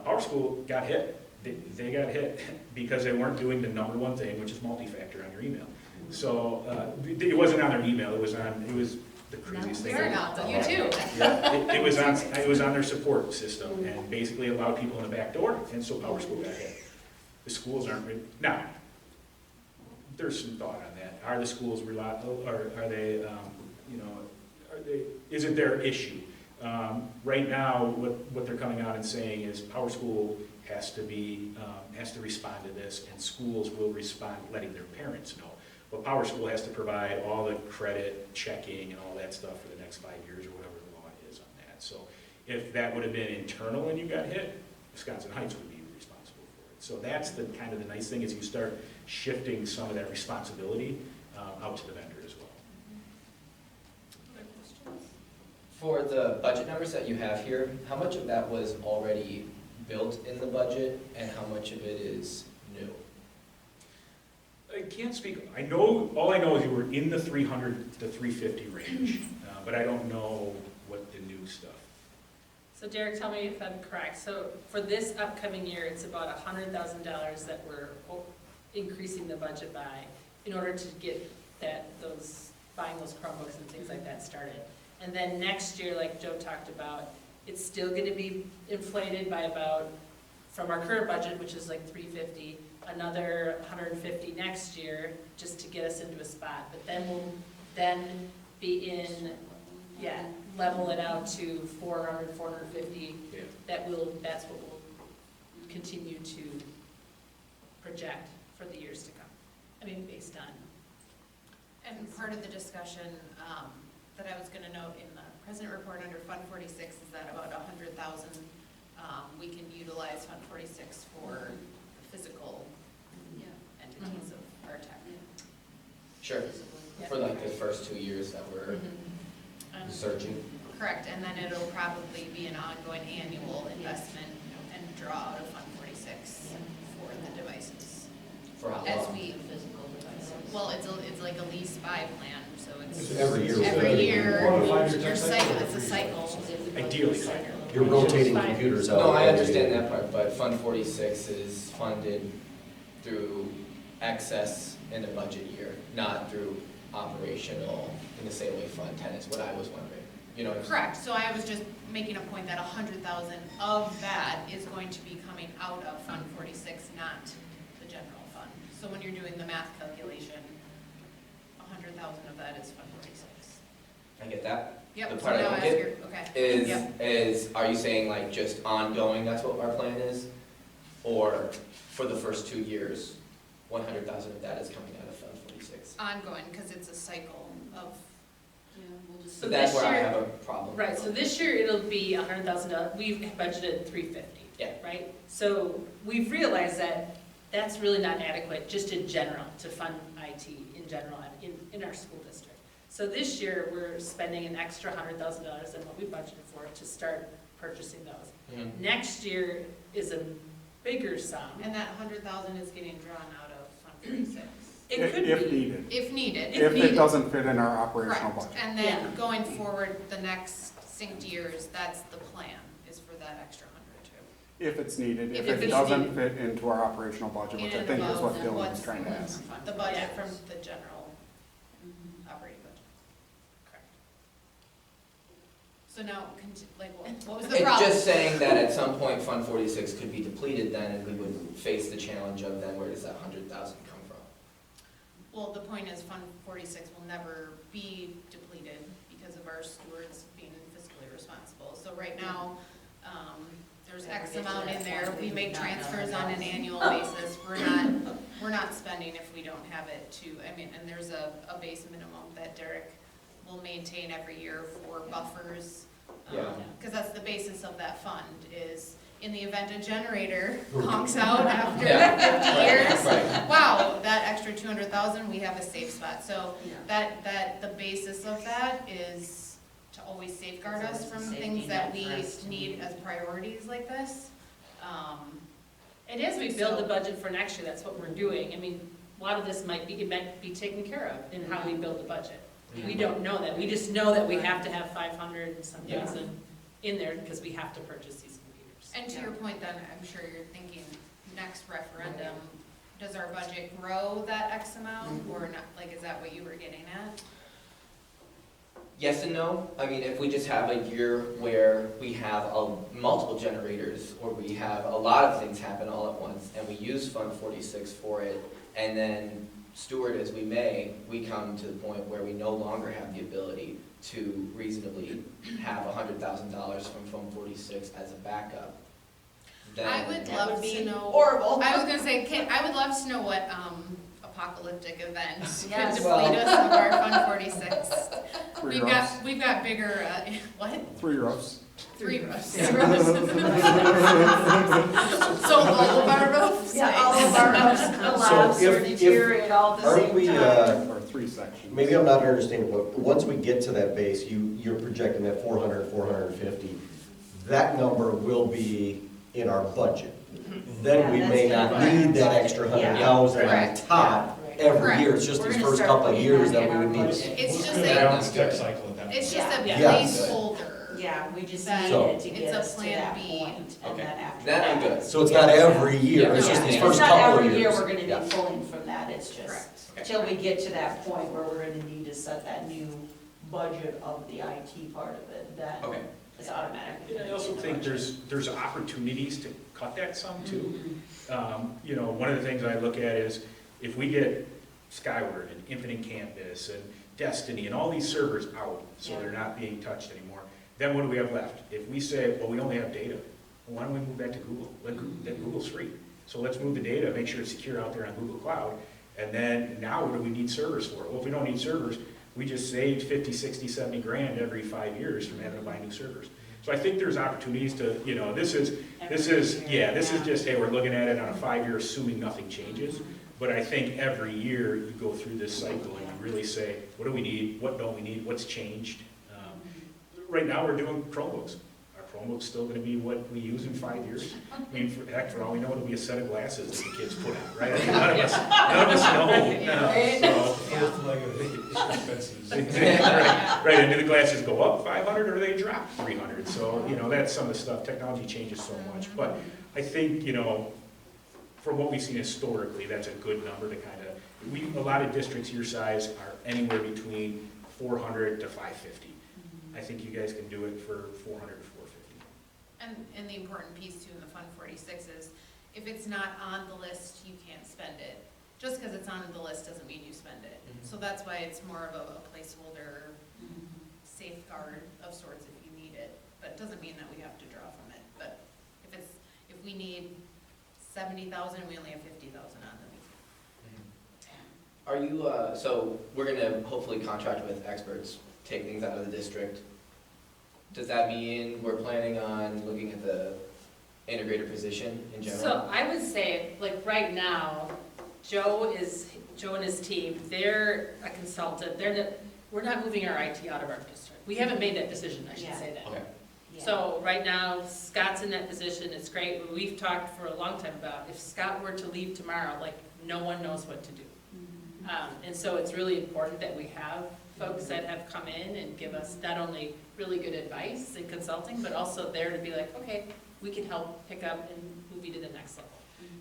Power School got hit. They got hit because they weren't doing the number one thing, which is multi-factor on your email. So it wasn't on their email, it was the craziest thing. Fair enough, you too. Yeah, it was on their support system and basically allowed people in the back door, and so Power School got hit. The schools aren't, now, there's some thought on that. Are the schools reliable, or are they, is it their issue? Right now, what they're coming out and saying is Power School has to respond to this, and schools will respond letting their parents know. But Power School has to provide all the credit checking and all that stuff for the next 5 years or whatever the law is on that. So if that would have been internal and you got hit, Wisconsin Heights would be responsible for it. So that's the kind of the nice thing is you start shifting some of that responsibility out to the vendor as well. Other questions? For the budget numbers that you have here, how much of that was already built in the budget and how much of it is new? I can't speak, all I know is you were in the 300 to 350 range, but I don't know what the new stuff. So Derek, tell me if I'm correct. So for this upcoming year, it's about $100,000 that we're increasing the budget by in order to get buying those Chromebooks and things like that started. And then next year, like Joe talked about, it's still going to be inflated by about, from our current budget, which is like 350, another 150 next year, just to get us into a spot. But then we'll be in, level it out to 400, 450. Yeah. That's what we'll continue to project for the years to come. I mean, based on. And part of the discussion that I was gonna note in the present report under Fund 46 is that about 100,000, we can utilize Fund 46 for physical entities of our tech. Sure, for like the first 2 years that we're searching. Correct, and then it'll probably be an ongoing annual investment and draw out of Fund 46 for the devices. For how As long? we, well, it's like a lease buy plan, so it's Every year. every year, 1 to 5 year your tech cycle, cycle. it's a cycle. Ideally, You're rotating computers out. No, I understand that part, but Fund 46 is funded through excess in the budget year, not through operational in the same way Fund 10 is what I was wondering. You know what I'm saying? Correct, so I was just making a point that 100,000 of that is going to be coming out of Fund 46, not the general fund. So when you're doing the math calculation, 100,000 of that is Fund 46. I get that. Yep, The so part I now don't ask get your, okay. Yep. is, are you saying like just ongoing, that's what our plan is? Or for the first 2 years, 100,000 of that is coming out of Fund 46? Ongoing, because it's a cycle of, So that's this where I year- have a problem. Right, so this year it'll be $100,000, we've budgeted 350. Yeah. Right? So we've realized that that's really not adequate, just in general, to fund IT in general in our school district. So this year, we're spending an extra $100,000 than what we budgeted for to start purchasing those. Mhm. Next year is a bigger sum. and that 100,000 is getting drawn out of Fund 46. It could If be. needed. If needed. If If needed. it doesn't fit in our operational Correct, budget. and Yeah. then going forward, the next synced years, that's the plan, is for that extra 100 too. If it's needed. If If it it's doesn't needed. fit into our operational budget, which I And think is what above Dylan what's was trying to ask. The budget Yeah. from the general operating budget. Correct. So now, what was the It's problem? just saying that at some point Fund 46 could be depleted then, and we would face the challenge of then where does that 100,000 come from? Well, the point is Fund 46 will never be depleted because of our stewards being fiscally responsible. So right now, there's X amount in there, we make transfers on an annual basis, we're not spending if we don't have it to, I mean, and there's a base minimum that Derek will maintain every year for buffers. Yeah. Cause that's the basis of that fund, is in the event a generator honks out after Yeah. 50 years, Right. wow, that extra 200,000, we have a safe spot. So that the basis of that is to always safeguard us from Safety things that net we for us. need as priorities like this. And as we build the budget for next year, that's what we're doing. I mean, a lot of this might be taken care of in how we build the budget. We don't know that, we just know that we have to have 500 and some Yeah. thousand in there because we have to purchase these computers. And to your point then, I'm sure you're thinking next referendum, does our budget grow that X amount or not? Like, is that what you were getting at? Yes and no. I mean, if we just have a year where we have multiple generators, or we have a lot of things happen all at once, and we use Fund 46 for it, and then steward as we may, we come to the point where we no longer have the ability to reasonably have $100,000 from Fund 46 as a backup. Then I would That love would be to know. horrible. I was gonna say, I would love to know what apocalyptic event could Yes. deplete us of our Fund 46. 3 roofs, We've got bigger, what? 3 roofs. 3 roofs. So all of our roofs? Yeah, all of our roofs collapse or if- deteriorate all at the Aren't same we, time. Or 3 sections. maybe I'm not understanding, but once we get to that base, you're projecting that 400, 450, that number will be in our budget. Then we Yeah, may that's not correct. need that extra Yeah. 100,000 on Correct. top Right. every Correct. year. It's just We're these gonna first start couple of putting years that that in we our would need budget. it. It's We'll just do a- that That's step good. cycle at that point. It's just a Yeah. Yeah. placeholder. Yeah, we just That needed to it's get a us to plan that B. point, and Okay. then after That I'm that. good. So it's not every year, it's Yeah. just these Yeah. first It's couple not of every year years. we're gonna Yeah. be pulling from that, it's just Correct. till we get to that point where we're gonna need to set that new budget of the IT part of it, that Okay. is automatic. And I also think there's opportunities to cut that sum too. You know, one of the things I look at is if we get Skyward and Infinite Campus and Destiny and all these servers out, so Yeah. they're not being touched anymore, then what do we have left? If we say, well, we only have data, well, why don't we move that to Google? Google's free. So let's move the data, make sure it's secure out there on Google Cloud, and then now what do we need servers for? Well, if we don't need servers, we just saved 50, 60, 70 grand every 5 years from having to buy new servers. So I think there's opportunities to, you know, this is just, hey, we're looking at it on a 5-year, assuming nothing changes. But I think every year you go through this cycle and you really say, what do we need, what don't we need, what's changed? Right now, we're doing Chromebooks. Are Chromebooks still gonna be what we use in 5 years? I mean, for all we know, it'll be a set of glasses that the kids put on, right? I mean, none of us know. Expenses. Right, and do the glasses go up 500 or do they drop 300? So, you know, that's some of the stuff, technology changes so much. But I think, you know, from what we've seen historically, that's a good number to kind of, a lot of districts your size are anywhere between 400 to 550. I think you guys can do it for 400 to 450. And the important piece too in the Fund 46 is, if it's not on the list, you can't spend it. Just because it's on the list doesn't mean you spend it. So that's why it's more of a placeholder safeguard of sorts if you need it. But it doesn't mean that we have to draw from it. But if we need 70,000, we only have 50,000 on them. Are you, so we're gonna hopefully contract with experts, take things out of the district. Does that mean we're planning on looking at the integrator position in general? So I would say, like, right now, Joe and his team, they're a consultant, we're not moving our IT out of our district. We haven't made that decision, I should say that. Okay. Yeah. So right now, Scott's in that position, it's great, we've talked for a long time about, if Scott were to leave tomorrow, like, no one knows what to do. And so it's really important that we have folks that have come in and give us not only really good advice and consulting, but also there to be like, okay, we can help pick up and move you to the next level.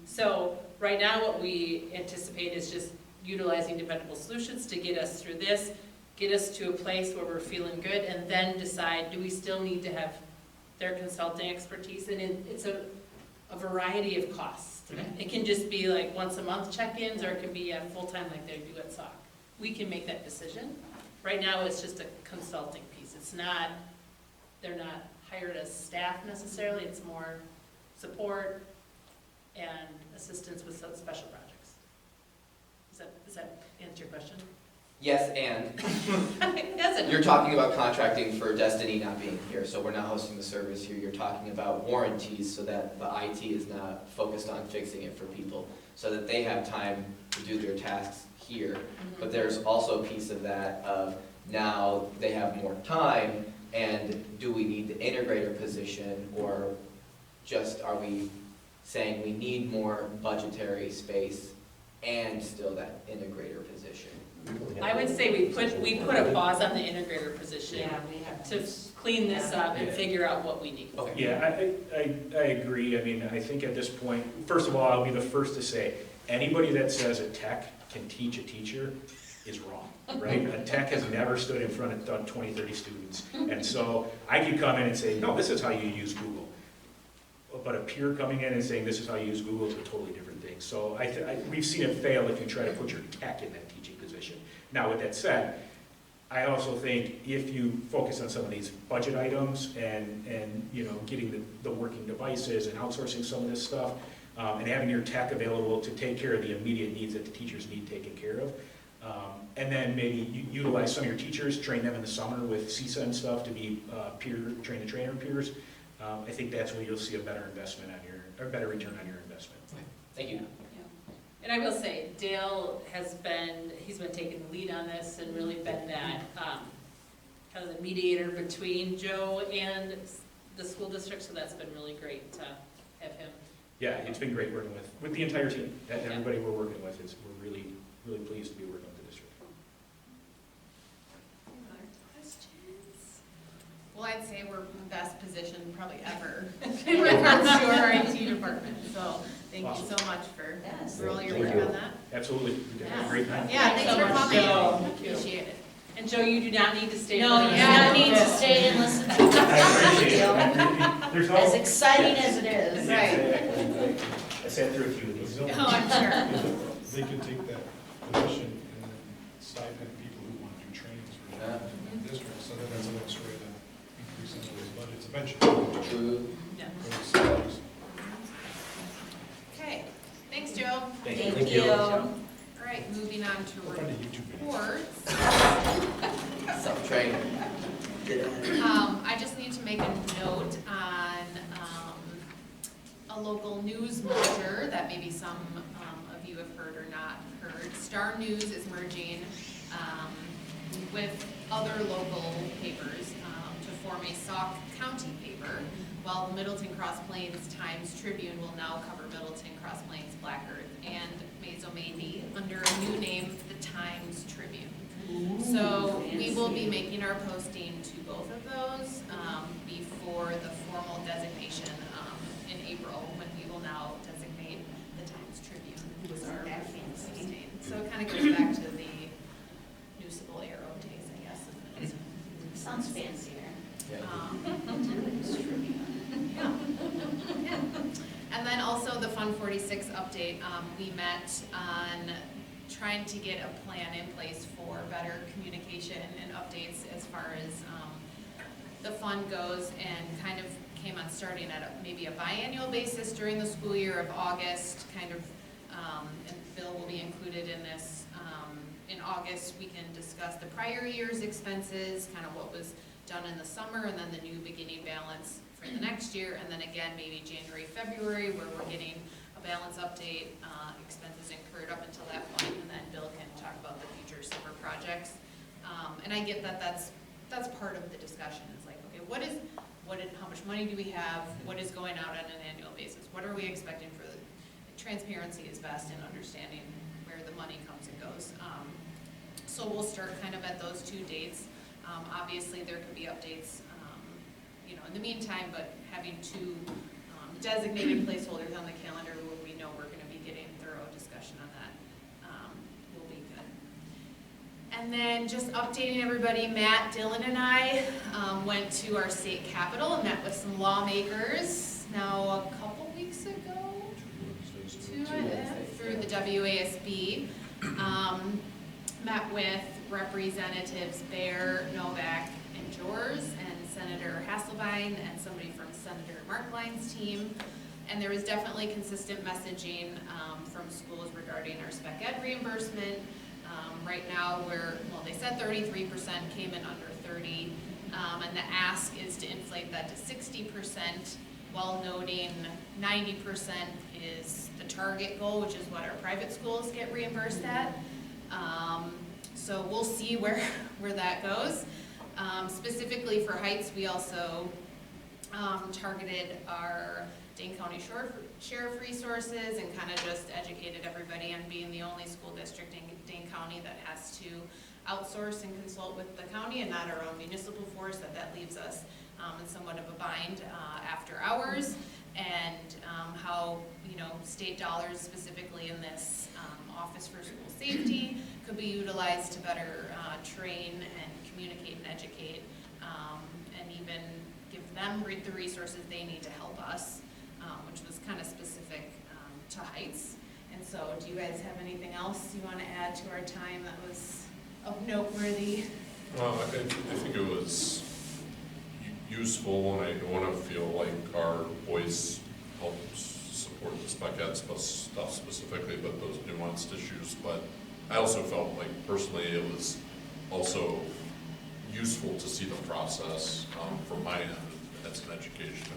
So right now, what we anticipate is just utilizing dependable solutions to get us through this, get us to a place where we're feeling good, and then decide, do we still need to have their consulting expertise? And it's a variety of costs. It can just be like once a month check-ins, or it can be full-time like they do at SOC. We can make that decision. Right now, it's just a consulting piece. It's not, they're not hired as staff necessarily, it's more support and assistance with some special projects. Does that answer your question? Yes, and That's it. you're talking about contracting for Destiny not being here, so we're not hosting the service here. You're talking about warranties so that the IT is not focused on fixing it for people, so that they have time to do their tasks here. But there's also a piece of that of now they have more time, and do we need the integrator position, or just are we saying we need more budgetary space and still that integrator position? I would say we put a pause on the integrator position Yeah, we have to clean this up and figure out what we need. Okay. Yeah, I agree. I mean, I think at this point, first of all, I'll be the first to say, anybody that says a tech can teach a teacher is wrong, right? A tech has never stood in front of 20, 30 students. And so I could come in and say, no, this is how you use Google. But a peer coming in and saying, this is how you use Google is a totally different thing. So we've seen it fail if you try to put your tech in that teaching position. Now, with that said, I also think if you focus on some of these budget items and you know, getting the working devices and outsourcing some of this stuff, and having your tech available to take care of the immediate needs that the teachers need taken care of, and then maybe utilize some of your teachers, train them in the summer with CISA and stuff to be train the trainer peers. I think that's where you'll see a better investment on or better return on your investment. Thank you. And I will say, Dale he's been taking the lead on this and really been that, kind of the mediator between Joe and the school district, so that's been really great to have him. Yeah, it's been great working with the entire team, and everybody we're working with. We're really, really pleased to be working with the district. Any other questions? Well, I'd say we're best positioned probably ever in regards to our IT department, so thank you so much for all your work on that. Absolutely. You guys have a great night. Yeah, thanks for so much, coming. Joe. Appreciate it. And Joe, you do not need to stay. No, for you the do rest not of need the- to stay and listen to it. There's no. As exciting as it is. Right. I sat through a few of these. Oh, I'm sure. They could take that position and then stipend people who want to do trainings for the district, so that that's another way to increase some of those budgets eventually. True. Yeah. For the salaries. Okay, thanks, Joe. Thank you. All right, moving on to We'll find a YouTube video. reports. Self-training. I just need to make a note on a local news merger that maybe some of you have heard or not heard. Star News is merging with other local papers to form a Sauk County paper, while the Middleton Cross Plains Times Tribune will now cover Middleton, Cross Plains, Black Earth, and Mazo-Mandy under a new name, the Times Tribune. So we will be making our posting to both of those before the formal designation in April, when we will now designate the Times Tribune as our posting. So it kind of goes back to the municipal arrow days, I guess. of Middleton. Sounds fancier. Yeah. Yeah. Yeah. And then also the Fund 46 update, we met on trying to get a plan in place for better communication and updates as far as the fund goes, and kind of came on starting at maybe a biannual basis during the school year of August, kind of, and Bill will be included in this. In August, we can discuss the prior year's expenses, kind of what was done in the summer, and then the new beginning balance for the next year, and then again, maybe January, February, where we're getting a balance update, expenses incurred up until that point, and then Bill can talk about the future summer projects. And I get that that's part of the discussion, is like, okay, how much money do we have, what is going out on an annual basis, what are we expecting for the, transparency is best in understanding where the money comes and goes. So we'll start kind of at those two dates. Obviously, there could be updates, in the meantime, but having two designated placeholders on the calendar where we know we're going to be getting thorough discussion on that will be good. And then just updating everybody, Matt, Dylan, and I went to our state capitol and met with some lawmakers now a couple weeks ago, through the WASB. Met with Representatives Bear, Novak, and Jors, and Senator Hasselbein, and somebody from Senator Markline's team. And there was definitely consistent messaging from schools regarding our spec ed reimbursement. Right now, they said 33%, came in under 30, and the ask is to inflate that to 60%, while noting 90% is the target goal, which is what our private schools get reimbursed at. So we'll see where that goes. Specifically for Heights, we also targeted our Dane County Sheriff resources and kind of just educated everybody on being the only school district in Dane County that has to outsource and consult with the county and not our own municipal force, that leaves us in somewhat of a bind after hours, and how, state dollars specifically in this Office for School Safety could be utilized to better train and communicate and educate, and even give them the resources they need to help us, which was kind of specific to Heights. And so, do you guys have anything else you want to add to our time that was noteworthy? I think it was useful, and I want to feel like our voice helps support the spec ed stuff specifically, but those nuanced issues. But I also felt like personally it was also useful to see the process from my end as an education.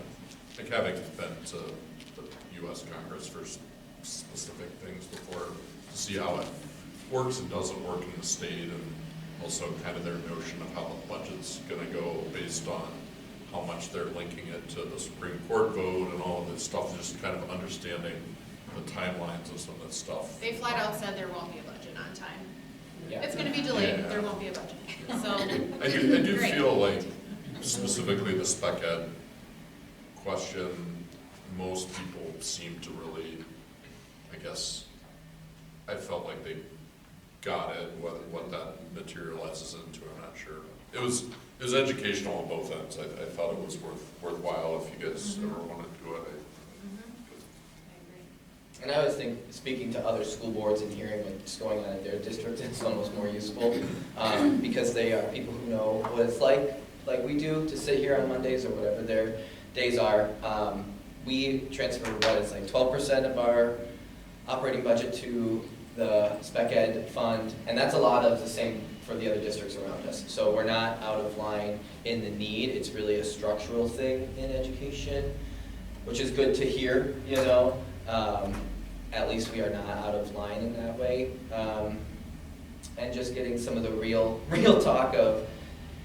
Like having been to the U.S. Congress for specific things before, to see how it works and doesn't work in the state, and also kind of their notion of how the budget's going to go based on how much they're linking it to the Supreme Court vote and all of this stuff, just kind of understanding the timelines of some of that stuff. They flat out said there won't be a budget on time. Yeah. It's gonna be delayed, Yeah. there won't be a budget. So, I do Great. feel like specifically the spec ed question, most people seem to really, I guess, I felt like they got it, what that materializes into, I'm not sure. It was educational on both ends. I thought it was worthwhile if you guys ever want to do it. And I always think, speaking to other school boards and hearing what's going on in their district, it's almost more useful, because they are people who know what it's like we do, to sit here on Mondays or whatever their days are. We transfer what is like 12% of our operating budget to the spec ed fund, and that's a lot of the same for the other districts around us. So we're not out of line in the need. It's really a structural thing in education, which is good to hear, At least we are not out of line in that way. And just getting some of the real talk of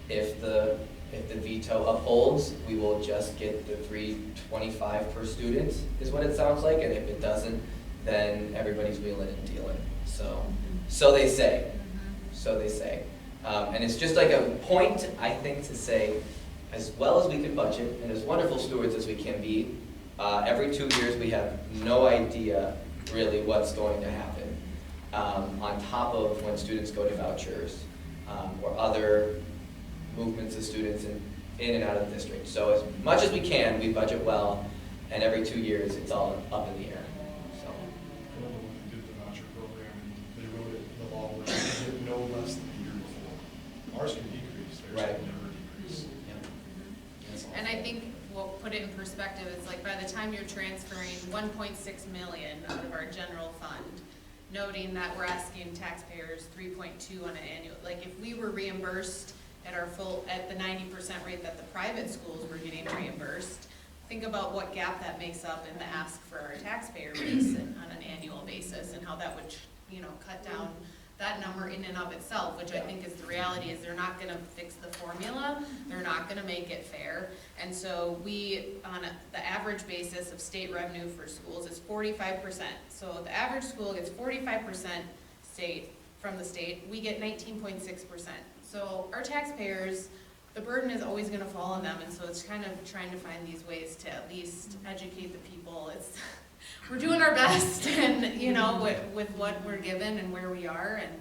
if the veto upholds, we will just get the $325 per student, is what it sounds like, and if it doesn't, then everybody's wheeling and dealing. So they say. So they say. And it's just like a point, I think, to say, as well as we can budget, and as wonderful stewards as we can be, every 2 years we have no idea really what's going to happen. On top of when students go to vouchers, or other movements of students in and out of the district. So as much as we can, we budget well, and every 2 years it's all up in the air. So. I remember when they did the voucher program, and they wrote it in the law where you get no less than the year before. Ours can decrease, theirs Right. can never decrease. and I think we'll put it in perspective, it's like by the time you're transferring 1.6 million out of our general fund, noting that we're asking taxpayers 3.2 on an annual, like if we were reimbursed at the 90% rate that the private schools were getting reimbursed, think about what gap that makes up in the ask for our taxpayer base on an annual basis, and how that would, cut down that number in and of itself, which I think is the reality, is they're not gonna fix the formula, they're not gonna make it fair. And so we, on the average basis of state revenue for schools is 45%. So the average school gets 45% from the state, we get 19.6%. So our taxpayers, the burden is always gonna fall on them, and so it's kind of trying to find these ways to at least educate the people. We're doing our best, and with what we're given and where we are, and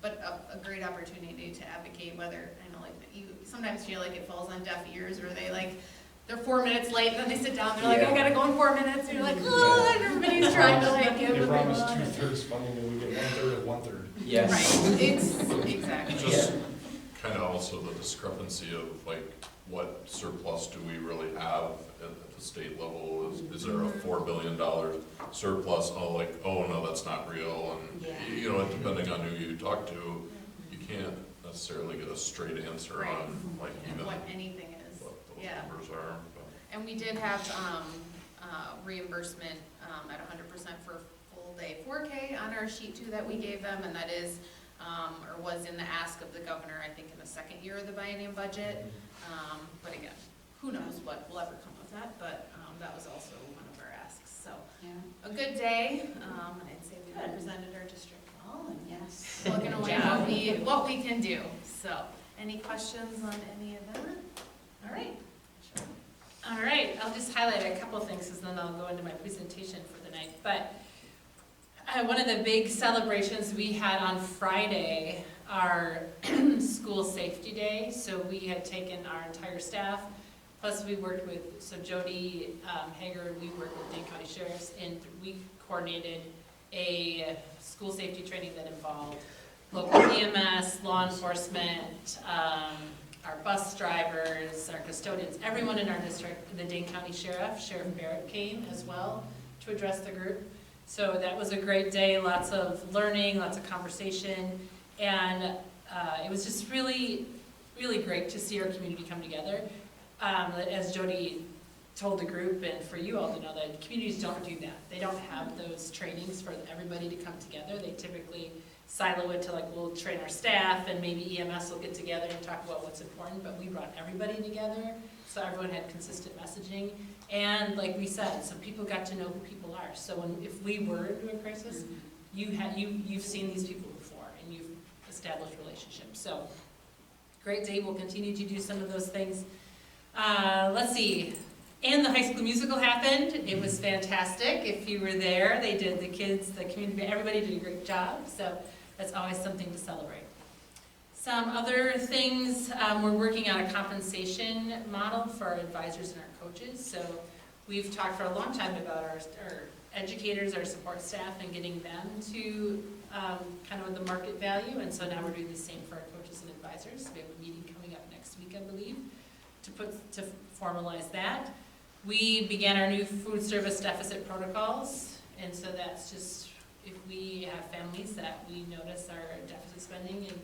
but a great opportunity to advocate. Whether I know, like you sometimes feel like it falls on deaf ears, or they're 4 minutes late, and then they sit down, they're like, I gotta go in 4 minutes, and you're like, oh, and everybody's trying to give They what they promise want. 2/3 funding, and we get 1/3 of 1/3. Yes. Right. Exactly. Just kind of also the discrepancy of like, what surplus do we really have at the state level? Is there a $4 billion surplus? Oh, like, oh, no, that's not real, and, Yeah. you know, depending on who you talk to, you can't necessarily get a straight answer Right. on, like, even What anything is, what those yeah. numbers are. But And we did have, reimbursement, at 100% for full day 4K on our sheet too that we gave them, and that is, or was in the ask of the governor, I think in the second year of the biennium budget. But again, who knows what will ever come of that, but, that was also one of our asks, so. Yeah. A good day, and I'd say we represented our district well, and Yes. looking away what we can do, so. Any questions on any of that? All right. All right, I'll just highlight a couple things, because then I'll go into my presentation for the night. But one of the big celebrations we had on Friday, our school safety day. So we had taken our entire staff, plus we worked with, so Jody Hager, we worked with Dane County Sheriffs, and we coordinated a school safety training that involved local EMS, law enforcement, our bus drivers, our custodians, everyone in our district. The Dane County Sheriff, Sheriff Barrett, came as well to address the group. So that was a great day, lots of learning, lots of conversation, and it was just really, really great to see our community come together. As Jody told the group, and for you all to know, that communities don't do that. They don't have those trainings for everybody to come together. They typically silo it to, like, we'll train our staff, and maybe EMS will get together and talk about what's important, but we brought everybody together, so everyone had consistent messaging. And like we said, so people got to know who people are. So if we were into a crisis, you've seen these people before, and you've established relationships. So great day, we'll continue to do some of those things. Let's see. And the High School Musical happened. It was fantastic. If you were there, they did, the kids, the community, everybody did a great job. So that's always something to celebrate. Some other things, we're working on a compensation model for our advisors and our coaches. So we've talked for a long time about our educators, our support staff, and getting them to kind of the market value. And so now we're doing the same for our coaches and advisors. We have a meeting coming up next week, I believe, to formalize that. We began our new food service deficit protocols, and so that's just, if we have families that we notice our deficit spending, and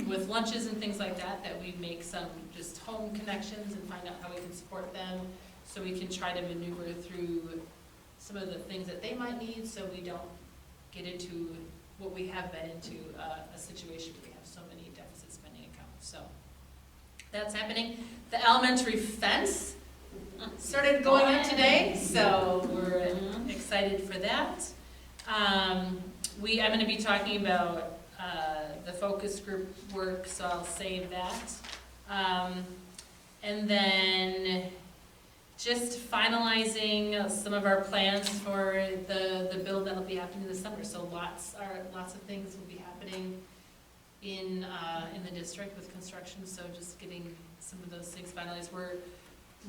with lunches and things like that, that we make some just home connections and find out how we can support them, so we can try to maneuver through some of the things that they might need, so we don't get into what we have been into, a situation where we have so many deficit spending accounts. So that's happening. The elementary fence started going up today, so we're excited for that. I'm going to be talking about the focus group work, so I'll save that. And then just finalizing some of our plans for the build that'll be happening this summer. So lots of things will be happening in the district with construction, so just getting some of those things finalized.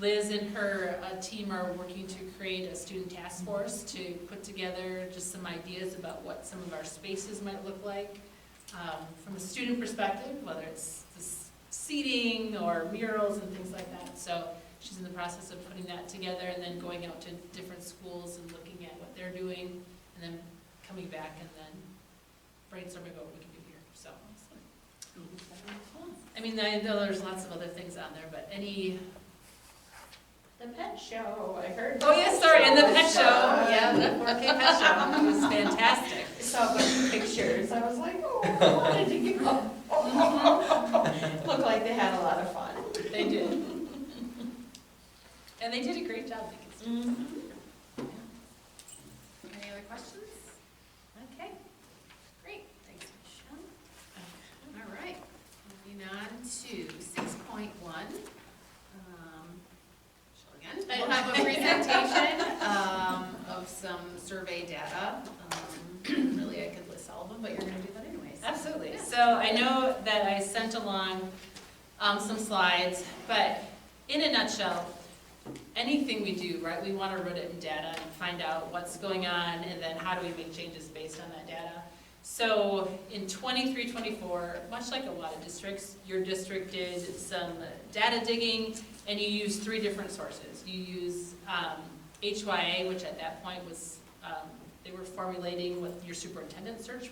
Liz and her team are working to create a student task force to put together just some ideas about what some of our spaces might look like from a student perspective, whether it's the seating or murals and things like that. So she's in the process of putting that together and then going out to different schools and looking at what they're doing, and then coming back and then brainstorming about what we can do here. So, I mean, I know there's lots of other things on there, but The pet show, I heard. Oh, yes, sorry, and the pet show, yeah, the 4K pet show, it was fantastic. I saw a bunch of pictures, I was like, oh, I wanted to go. Looked like they had a lot of fun. They did. And they did a great job, I guess. Any other questions? Okay, great, thanks, Michelle. All right, moving on to 6.1. I have a presentation of some survey data. Really, I could list all of them, but you're going to do that anyways. Absolutely. Yeah. So I know that I sent along some slides, but in a nutshell, anything we do, right, we want to root it in data and find out what's going on, and then how do we make changes based on that data. So in 23-24, much like a lot of districts, your district did some data digging, and you used 3 different sources. You use HYA, which at that point was, they were formulating what your superintendent search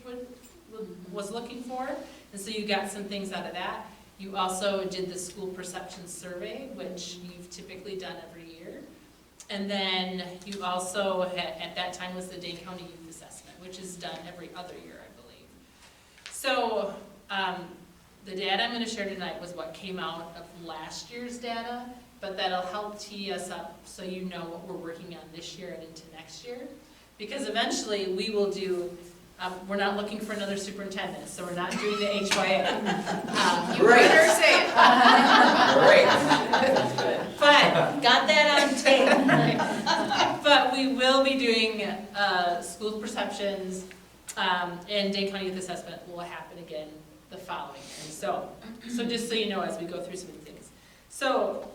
was looking for, and so you got some things out of that. You also did the school perception survey, which you've typically done every year. And then you also had, at that time was the Dane County Youth Assessment, which is done every other year, I believe. So the data I'm going to share tonight was what came out of last year's data, but that'll help tee us up so you know what we're working on this year and into next year. Because eventually we will do, we're not looking for another superintendent, so we're not doing the HYA. You better say it. But, got that on tape. But we will be doing school perceptions, and Dane County Youth Assessment will happen again the following year. So just so you know as we go through some of the things. So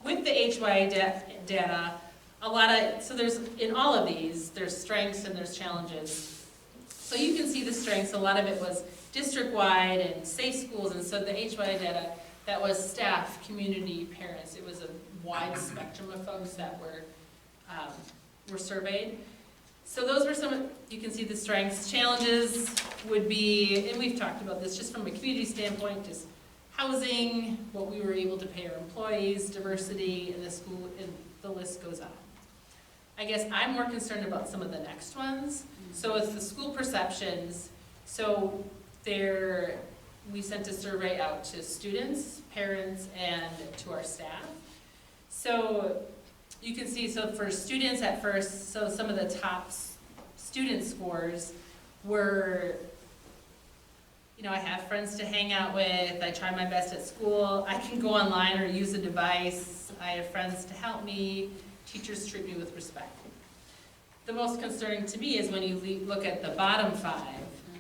with the HYA data, so there's, in all of these, there's strengths and there's challenges. So you can see the strengths, a lot of it was district-wide and safe schools, and so the HYA data, that was staff, community, parents. It was a wide spectrum of folks that were surveyed. So those were some, you can see the strengths. Challenges would be, and we've talked about this just from a community standpoint, just housing, what we were able to pay our employees, diversity in the school, and the list goes on. I guess I'm more concerned about some of the next ones. So it's the school perceptions. So we sent a survey out to students, parents, and to our staff. So you can see, so for students at first, so some of the top student scores were, I have friends to hang out with, I try my best at school, I can go online or use a device, I have friends to help me, teachers treat me with respect. The most concerning to me is when you look at the bottom 5,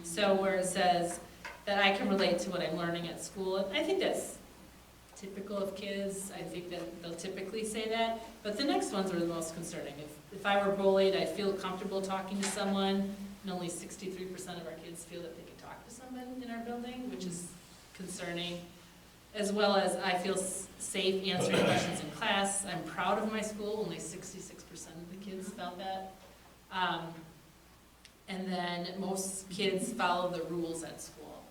so where it says that I can relate to what I'm learning at school, and I think that's typical of kids, I think that they'll typically say that, but the next ones are the most concerning. If I were bullied, I feel comfortable talking to someone, and only 63% of our kids feel that they can talk to someone in our building, which is concerning, as well as I feel safe answering questions in class. I'm proud of my school, only 66% of the kids felt that. And then most kids follow the rules at school.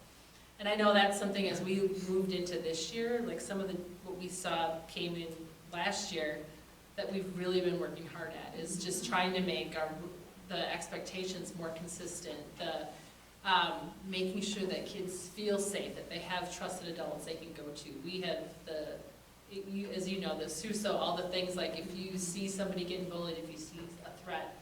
And I know that's something as we moved into this year, like some of what we saw came in last year, that we've really been working hard at, is just trying to make the expectations more consistent, making sure that kids feel safe, that they have trusted adults they can go to. We have as you know, the SUSO, all the things like if you see somebody getting bullied, if you see a threat,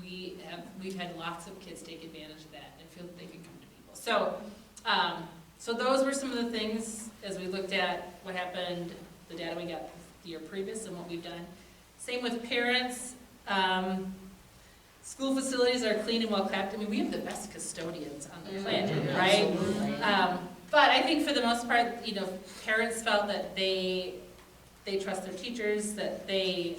we've had lots of kids take advantage of that and feel that they can come to people. So those were some of the things as we looked at what happened, the data we got the year previous and what we've done. Same with parents. School facilities are clean and well kept. I mean, we have the best custodians on the planet, right? But I think for the most part, parents felt that they trust their teachers, that they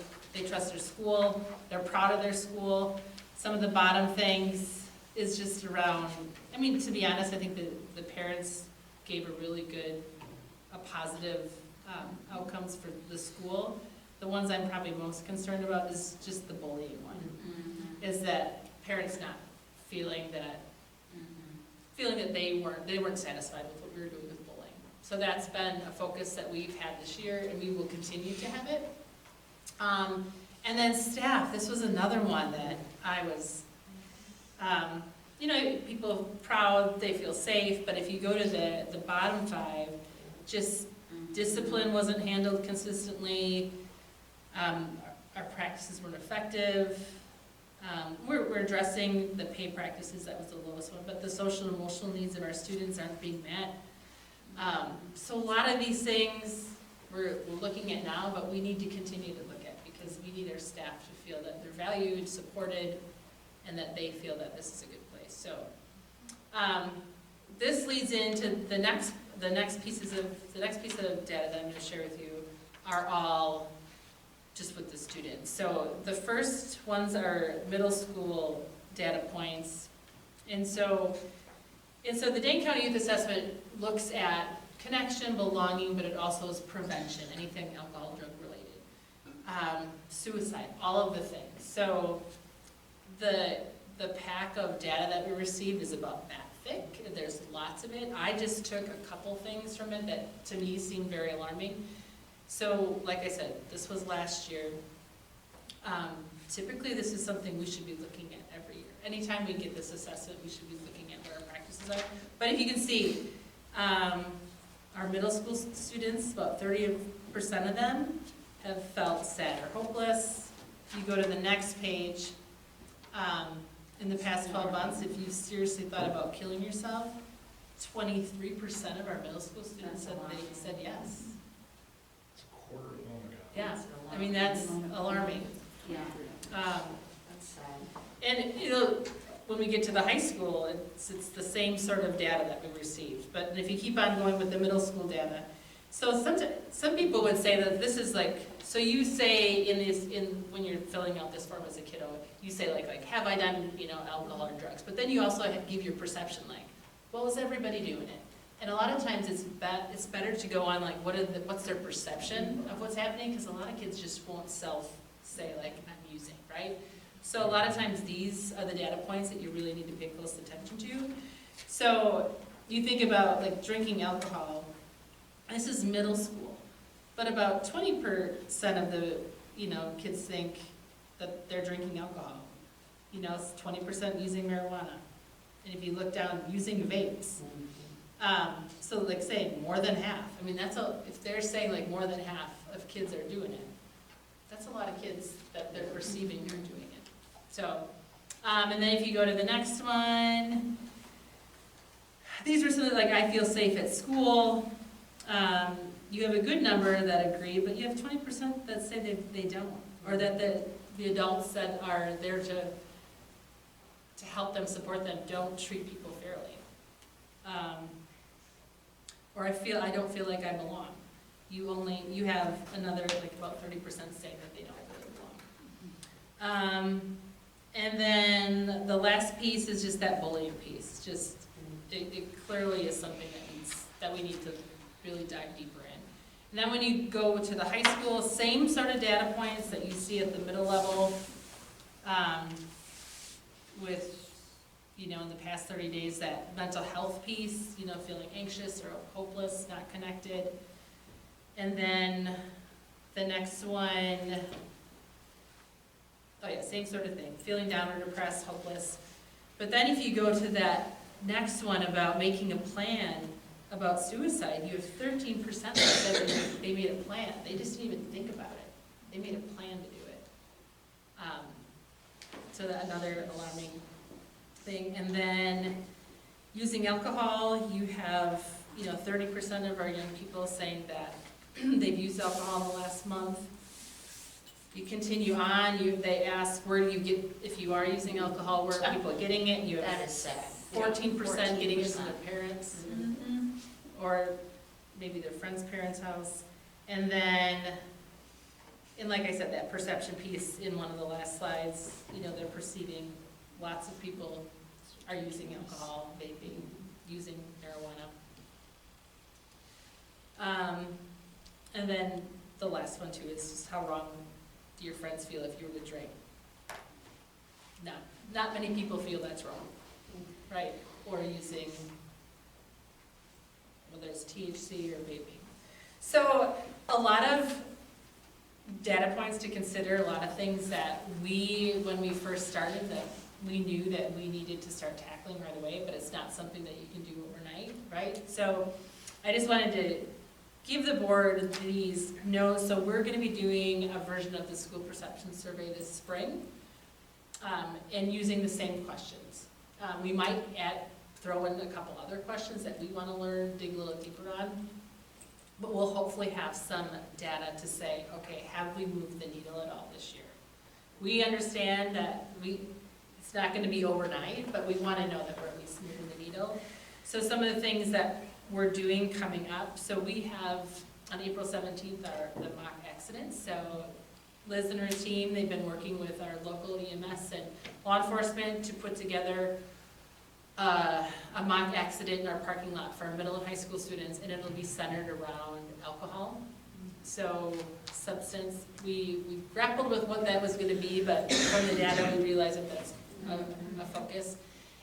trust their school, they're proud of their school. Some of the bottom things is just around, to be honest, I think the parents gave a positive outcomes for the school. The ones I'm probably most concerned about is just the bullying one. Is that parents not feeling that they weren't satisfied with what we were doing with bullying. So that's been a focus that we've had this year, and we will continue to have it. And then staff, this was another one that I was, people are proud, they feel safe, but if you go to the bottom 5, just discipline wasn't handled consistently, our practices weren't effective. We're addressing the pay practices, that was the lowest one, but the social and emotional needs of our students aren't being met. So a lot of these things we're looking at now, but we need to continue to look at because we need our staff to feel that they're valued, supported, and that they feel that this is a good place. So this leads into the next piece of data that I'm going to share with you are all just with the students. So the first ones are middle school data points. And so And so the Dane County Youth Assessment looks at connection, belonging, but it also is prevention, anything alcohol, drug related. Suicide, all of the things. So the pack of data that we received is about that thick. There's lots of it. I just took a couple things from it that to me seemed very alarming. So like I said, this was last year. Typically this is something we should be looking at every year. Anytime we get this assessment, we should be looking at where our practices are. But if you can see, our middle school students, about 30% of them have felt sad or hopeless. You go to the next page, in the past 12 months, if you seriously thought about killing yourself, 23% of our middle school students said yes. It's a quarter, oh my God. Yeah, I mean, that's alarming. Yeah, Um, that's sad. And, you know, when we get to the high school, it's the same sort of data that we received. But if you keep on going with the middle school data, so some people would say that this is like, so you say when you're filling out this form as a kiddo, you say like have I done, alcohol or drugs? But then you also give your perception, like, well, is everybody doing it? And a lot of times it's better to go on like what's their perception of what's happening, because a lot of kids just won't say like I'm using, right? So a lot of times these are the data points that you really need to pay close attention to. So you think about like drinking alcohol. This is middle school, but about 20% of the kids think that they're drinking alcohol. 20% using marijuana, and if you look down, using vapes. So like saying more than half. I mean, if they're saying like more than half of kids are doing it, that's a lot of kids that they're perceiving are doing it. So, and then if you go to the next one, these were something like I feel safe at school. You have a good number that agree, but you have 20% that say they don't, or that the adults that are there to help them, support them, don't treat people fairly. Or I don't feel like I belong. You have another, like about 30% saying that they don't really belong. And then the last piece is just that bullying piece. Just, it clearly is something that we need to really dive deeper in. And then when you go to the high school, same sort of data points that you see at the middle level, with, in the past 30 days, that mental health piece, feeling anxious or hopeless, not connected. And then the next one, oh yeah, same sort of thing, feeling down or depressed, hopeless. But then if you go to that next one about making a plan about suicide, you have 13% that said they made a plan. They just didn't even think about it. They made a plan to do it. So that's another alarming thing. And then using alcohol, you have 30% of our young people saying that they've used alcohol in the last month. You continue on, they ask where do you get, if you are using alcohol, where are people getting it? You have That is sad. 14% getting it from their parents, Mm-hmm. or maybe their friend's parents' house. And then, like I said, that perception piece in one of the last slides, they're perceiving lots of people are using alcohol, vaping, using marijuana. And then the last one too is just how wrong do your friends feel if you were to drink? Not many people feel that's wrong, right? Or using, whether it's THC or vaping. So a lot of data points to consider, a lot of things that when we first started, that we knew that we needed to start tackling right away, but it's not something that you can do overnight, right? So I just wanted to give the board these notes. So we're going to be doing a version of the school perception survey this spring, and using the same questions. We might throw in a couple other questions that we want to learn, dig a little deeper on, but we'll hopefully have some data to say, okay, have we moved the needle at all this year? We understand that it's not going to be overnight, but we want to know that we're at least moving the needle. So some of the things that we're doing coming up, so we have on April 17th the mock accidents. So Liz and her team, they've been working with our local EMS and law enforcement to put together a mock accident in our parking lot for our middle and high school students, and it'll be centered around alcohol. So substance, we grappled with what that was gonna be, but from the data, we realized that that's a focus.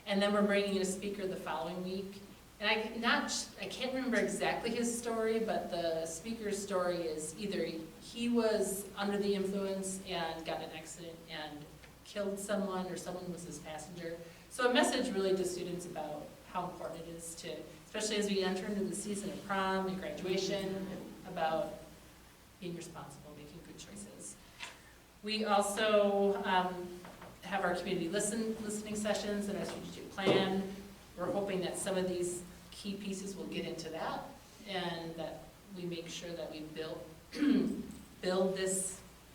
And then we're bringing in a speaker the following week. And I can't remember exactly his story, but the speaker's story is either he was under the influence and got in an accident and killed someone, or someone was his passenger. So a message really to students about how important it is to, especially as we enter into the season of prom and graduation, about being responsible, making good choices. We also have our community listening sessions and our strategic plan. We're hoping that some of these key pieces will get into that, and that we make sure that we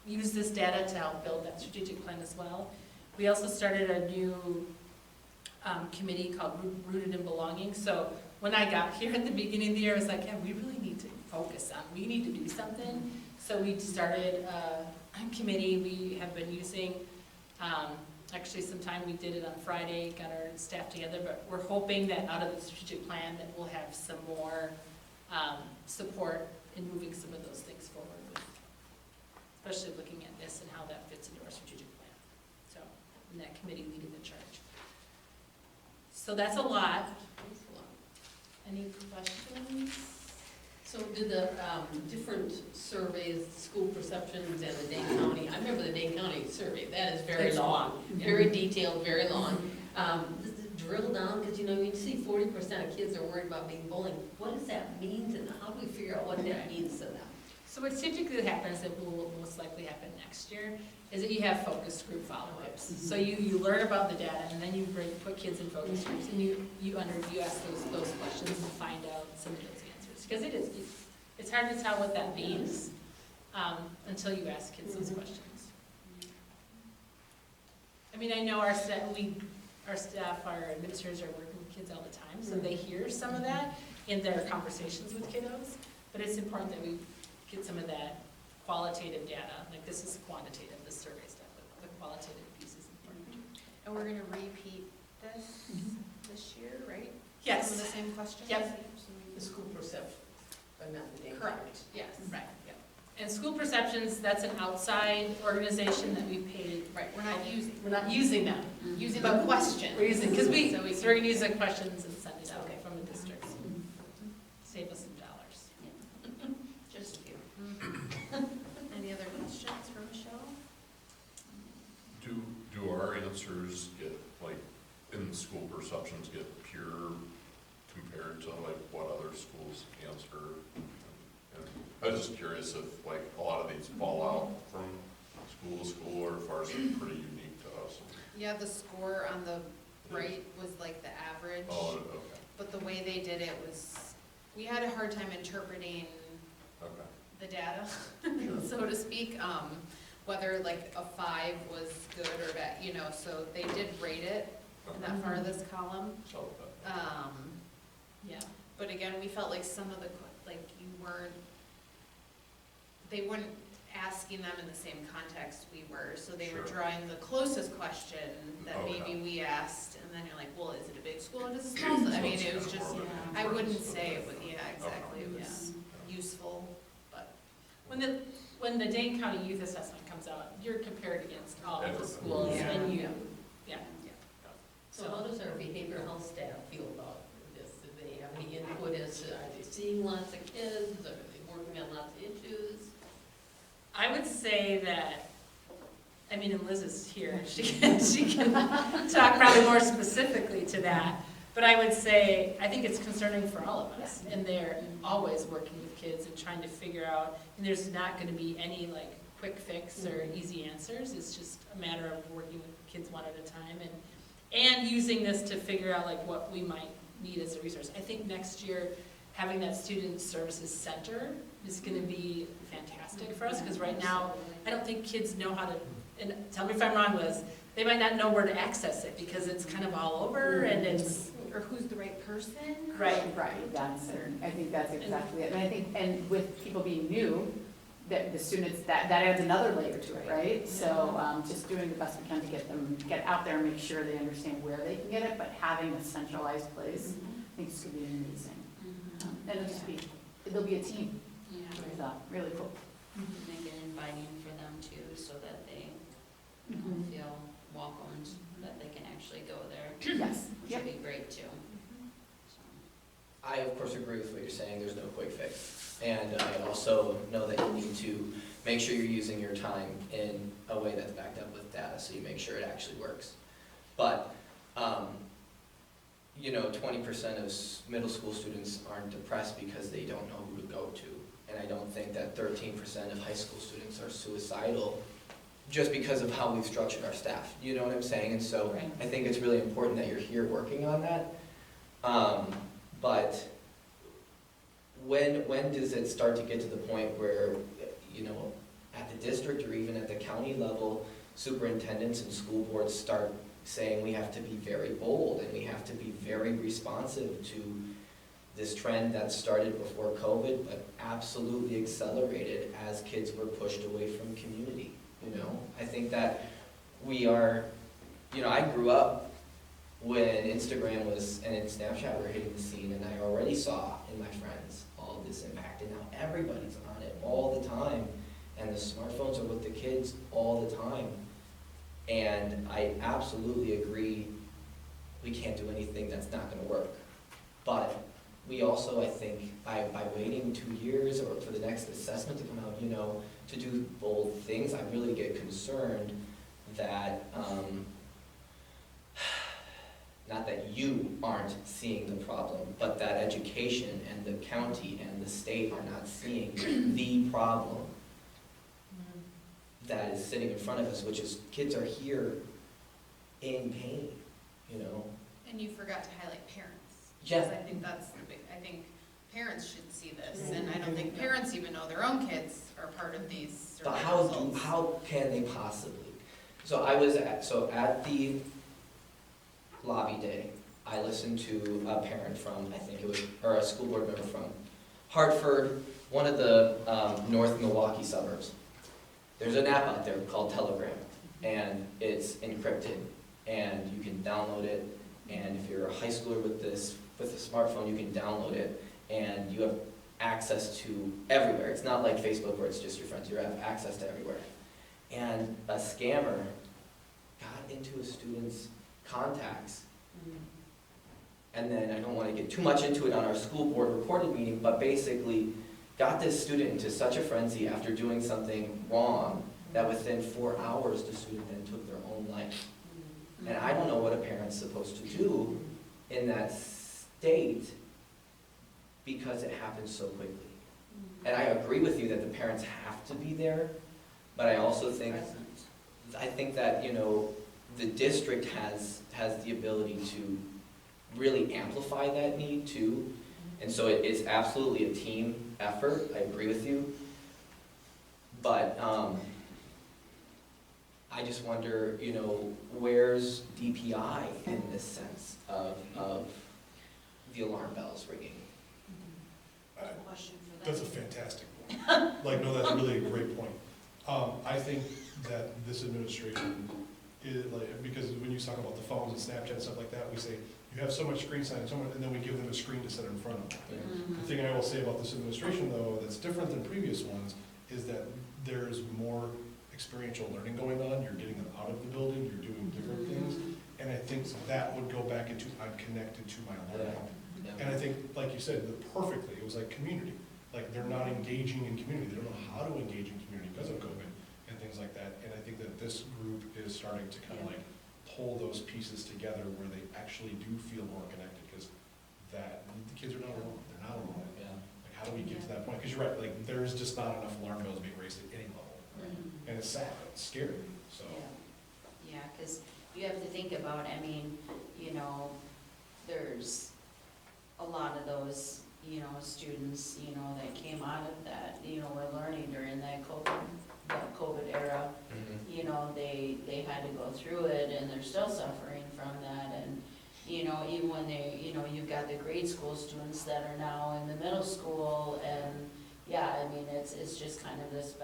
use this data to help build that strategic plan as well. We also started a new committee called Rooted in Belonging. So when I got here at the beginning of the year, I was like, yeah, we really need to focus on, we need to do something. So we started a committee we have been using. Actually, sometime we did it on Friday, got our staff together, but we're hoping that out of the strategic plan that we'll have some more support in moving some of those things forward, especially looking at this and how that fits into our strategic plan. So, and that committee leading the charge. So that's a lot. Any questions? So do the different surveys, school perceptions and the Dane County, I remember the Dane County survey, that is very It's long, very detailed, very long. Does it drill down, because you know, you see 40% of kids are worried about being bullied. What does that mean to them? How do we figure out what that means to them? So what typically happens, that will most likely happen next year, is that you have focus group follow-ups. So you learn about the data, and then you put kids in focus groups, and you ask those questions and find out some of those answers. Because it's hard to tell what that means until you ask kids those questions. I mean, I know our staff, our administrators are working with kids all the time, so they hear some of that in their conversations with kiddos, but it's important that we get some of that qualitative data, like this is quantitative, this survey stuff, but the qualitative piece is important. And we're gonna repeat this year, right? Yes. Some of the same questions? Yep. The school perception, but not the Dane County. Correct, yes. Right, yep. And School Perceptions, that's an outside organization that we paid. Right, we're not using. We're not using them. Using the question. We're using, because So we're gonna use the questions and send it out from the districts. Save us some dollars. Just a few. Any other questions for Michelle? Do our answers get, like, in the school perceptions, get peer compared to like what other schools answer? And I was just curious if like a lot of these fall out from school to school, or if ours are pretty unique to us. Yeah, the score on the right was like the average. Oh, okay, But the way they did it was, we had a hard time interpreting okay. the data, Sure. so to speak, whether like a 5 was good or bad, you know, so they did rate it in that farthest column. So, Yeah. But again, we felt like some of the, like, they weren't asking them in the same context we were, so they were Sure. drawing the closest question that Okay. maybe we asked, and then you're like, well, is it a big school or is it a small school? I mean, it was just, I wouldn't say it was, yeah, exactly, it was useful, but. When the Dane County Youth Assessment comes out, you're compared against all of the Everybody. schools, Yeah. and Yeah. So how does our behavioral health staff feel about this? Do they have any input as to, are they seeing lots of kids, are they working on lots of issues? I would say that, I mean, and Liz is here, she can talk probably more specifically to that, but I would say, I think it's concerning for all of us, and they're always working with kids and trying to figure out, and there's not gonna be any like quick fix or easy answers, it's just a matter of working with kids one at a time, and using this to figure out like what we might need as a resource. I think next year, having that student services center is gonna be fantastic for us, because right now, I don't think kids know how to, and tell me if I'm wrong, Liz, they might not know where to access it, because it's kind of all over, and it's, Or who's the right person? right. Right, I think that's exactly it. And I think, and with people being new, that the students, that adds another layer to it, right? So, just doing the best we can to get them, get out there and make sure they understand where they can get it, but having a centralized place, I think it's gonna be amazing. And it'll just be, it'll be a team, Yeah, so, really cool. make it inviting for them too, so that they feel welcomed, that they can actually go there, Yes, which yep. would be great too. So. I of course agree with what you're saying, there's no quick fix. And I also know that you need to make sure you're using your time in a way that's backed up with data, so you make sure it actually works. But, 20% of middle school students aren't depressed because they don't know who to go to. And I don't think that 13% of high school students are suicidal just because of how we've structured our staff. You know what I'm saying? And so Right. I think it's really important that you're here working on that. But when does it start to get to the point where, at the district or even at the county level, superintendents and school boards start saying we have to be very bold and we have to be very responsive to this trend that started before COVID, but absolutely accelerated as kids were pushed away from community, I think that we are, I grew up when Instagram and Snapchat were hitting the scene, and I already saw in my friends all of this impact, and now everybody's on it all the time, and the smartphones are with the kids all the time. And I absolutely agree, we can't do anything that's not gonna work. But we also, I think, by waiting 2 years or for the next assessment to come out, to do bold things, I really get concerned that, not that you aren't seeing the problem, but that education and the county and the state are not seeing the problem that is sitting in front of us, which is kids are here in pain, And you forgot to highlight parents. Yeah. Because I think that's the big, I think parents should see this, and I don't think parents even know their own kids are part of these But survey how results. how can they possibly? So I was at the lobby day, I listened to a parent from, or a school board member from Hartford, one of the North Milwaukee suburbs. There's an app out there called Telegram, and it's encrypted, and you can download it, and if you're a high schooler with a smartphone, you can download it, and you have access to everywhere. It's not like Facebook where it's just your friends, you have access to everywhere. And a scammer got into a student's contacts, and then I don't want to get too much into it on our school board recorded meeting, but basically got this student into such a frenzy after doing something wrong that within 4 hours the student then took their own life. And I don't know what a parent's supposed to do in that state because it happens so quickly. And I agree with you that the parents have to be there, but I also think, that, the district has the ability to really amplify that need too. And so it is absolutely a team effort, I agree with you. But I just wonder, where's DPI in this sense of the alarm bells ringing? Question for That's a them. fantastic point. No, that's really a great point. I think that this administration is because when you talk about the phones and Snapchat and stuff like that, we say, you have so much screen time, and then we give them a screen to sit in front of them. The thing I will say about this administration, though, that's different than previous ones, is that there's more experiential learning going on. You're getting them out of the building, you're doing different things, and I think that would go back into, I'm connected to my learning. And I think, like you said, perfectly, it was like community. They're not engaging in community, they don't know how to engage in community because of COVID and things like that. And I think that this group is starting to kind of pull those pieces together where they actually do feel more connected, because the kids are not alone, they're not alone. Yeah. How do we get to that point? Because you're right, there's just not enough alarm bells being raised at any level. And it's sad, it's scary, so. Yeah, because you have to think about, there's a lot of those, students, that came out of that, were learning during that COVID era. They had to go through it, and they're still suffering from that, and, even when you've got the grade school students that are now in the middle school, and, it's just kind of this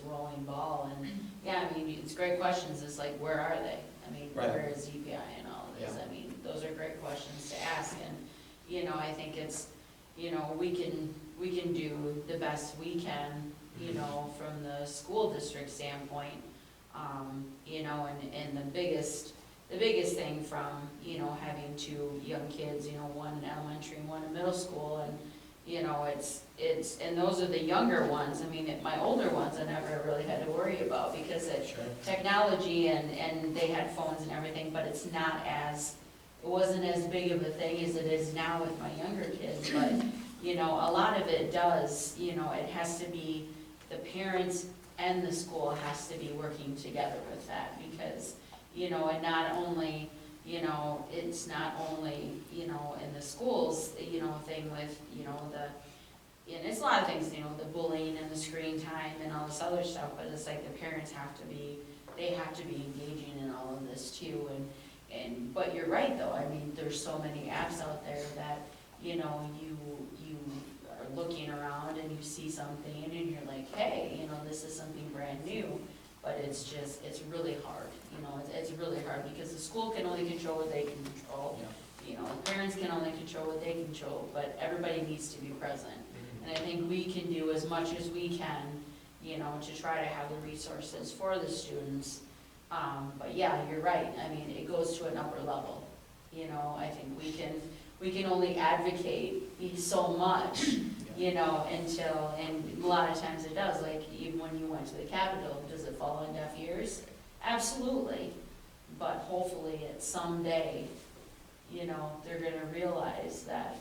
rolling ball, and, yeah, I mean, it's great questions, it's like, where are they? I mean, Right. where is EPI and all of this? Yeah. I mean, those are great questions to ask, and, you know, I think it's, you know, we can do the best we can, you know, from the school district standpoint, you know, and the biggest thing from, you know, having two young kids, you know, one in elementary and one in middle school, and, you know, it's, and those are the younger ones. I mean, my older ones I never really had to worry about, because it's Sure. technology, and they had phones and everything, but it wasn't as big of a thing as it is now with my younger kids, but, you know, a lot of it does, you know, it has to be, the parents and the school has to be working together with that, because, you know, and not only, you know, it's not only, you know, in the schools, you know, thing with, you know, and it's a lot of things, you know, the bullying and the screen time and all this other stuff, but it's like the parents have to be engaging in all of this too, but you're right though, I mean, there's so many apps out there that, you know, you are looking around and you see something and you're like, hey, you know, this is something brand new, but it's really hard, you know, it's really hard, because the school can only control what they can control. Yeah. You know, parents can only control what they control, but everybody needs to be present. Mhm. And I think we can do as much as we can, you know, to try to have the resources for the students. But yeah, you're right, I mean, it goes to an upper level. You know, I think we can only advocate so much, you know, until, and a lot of times it does, like even when you went to the Capitol, does it fall on deaf ears? Absolutely, but hopefully at someday, you know, they're gonna realize that,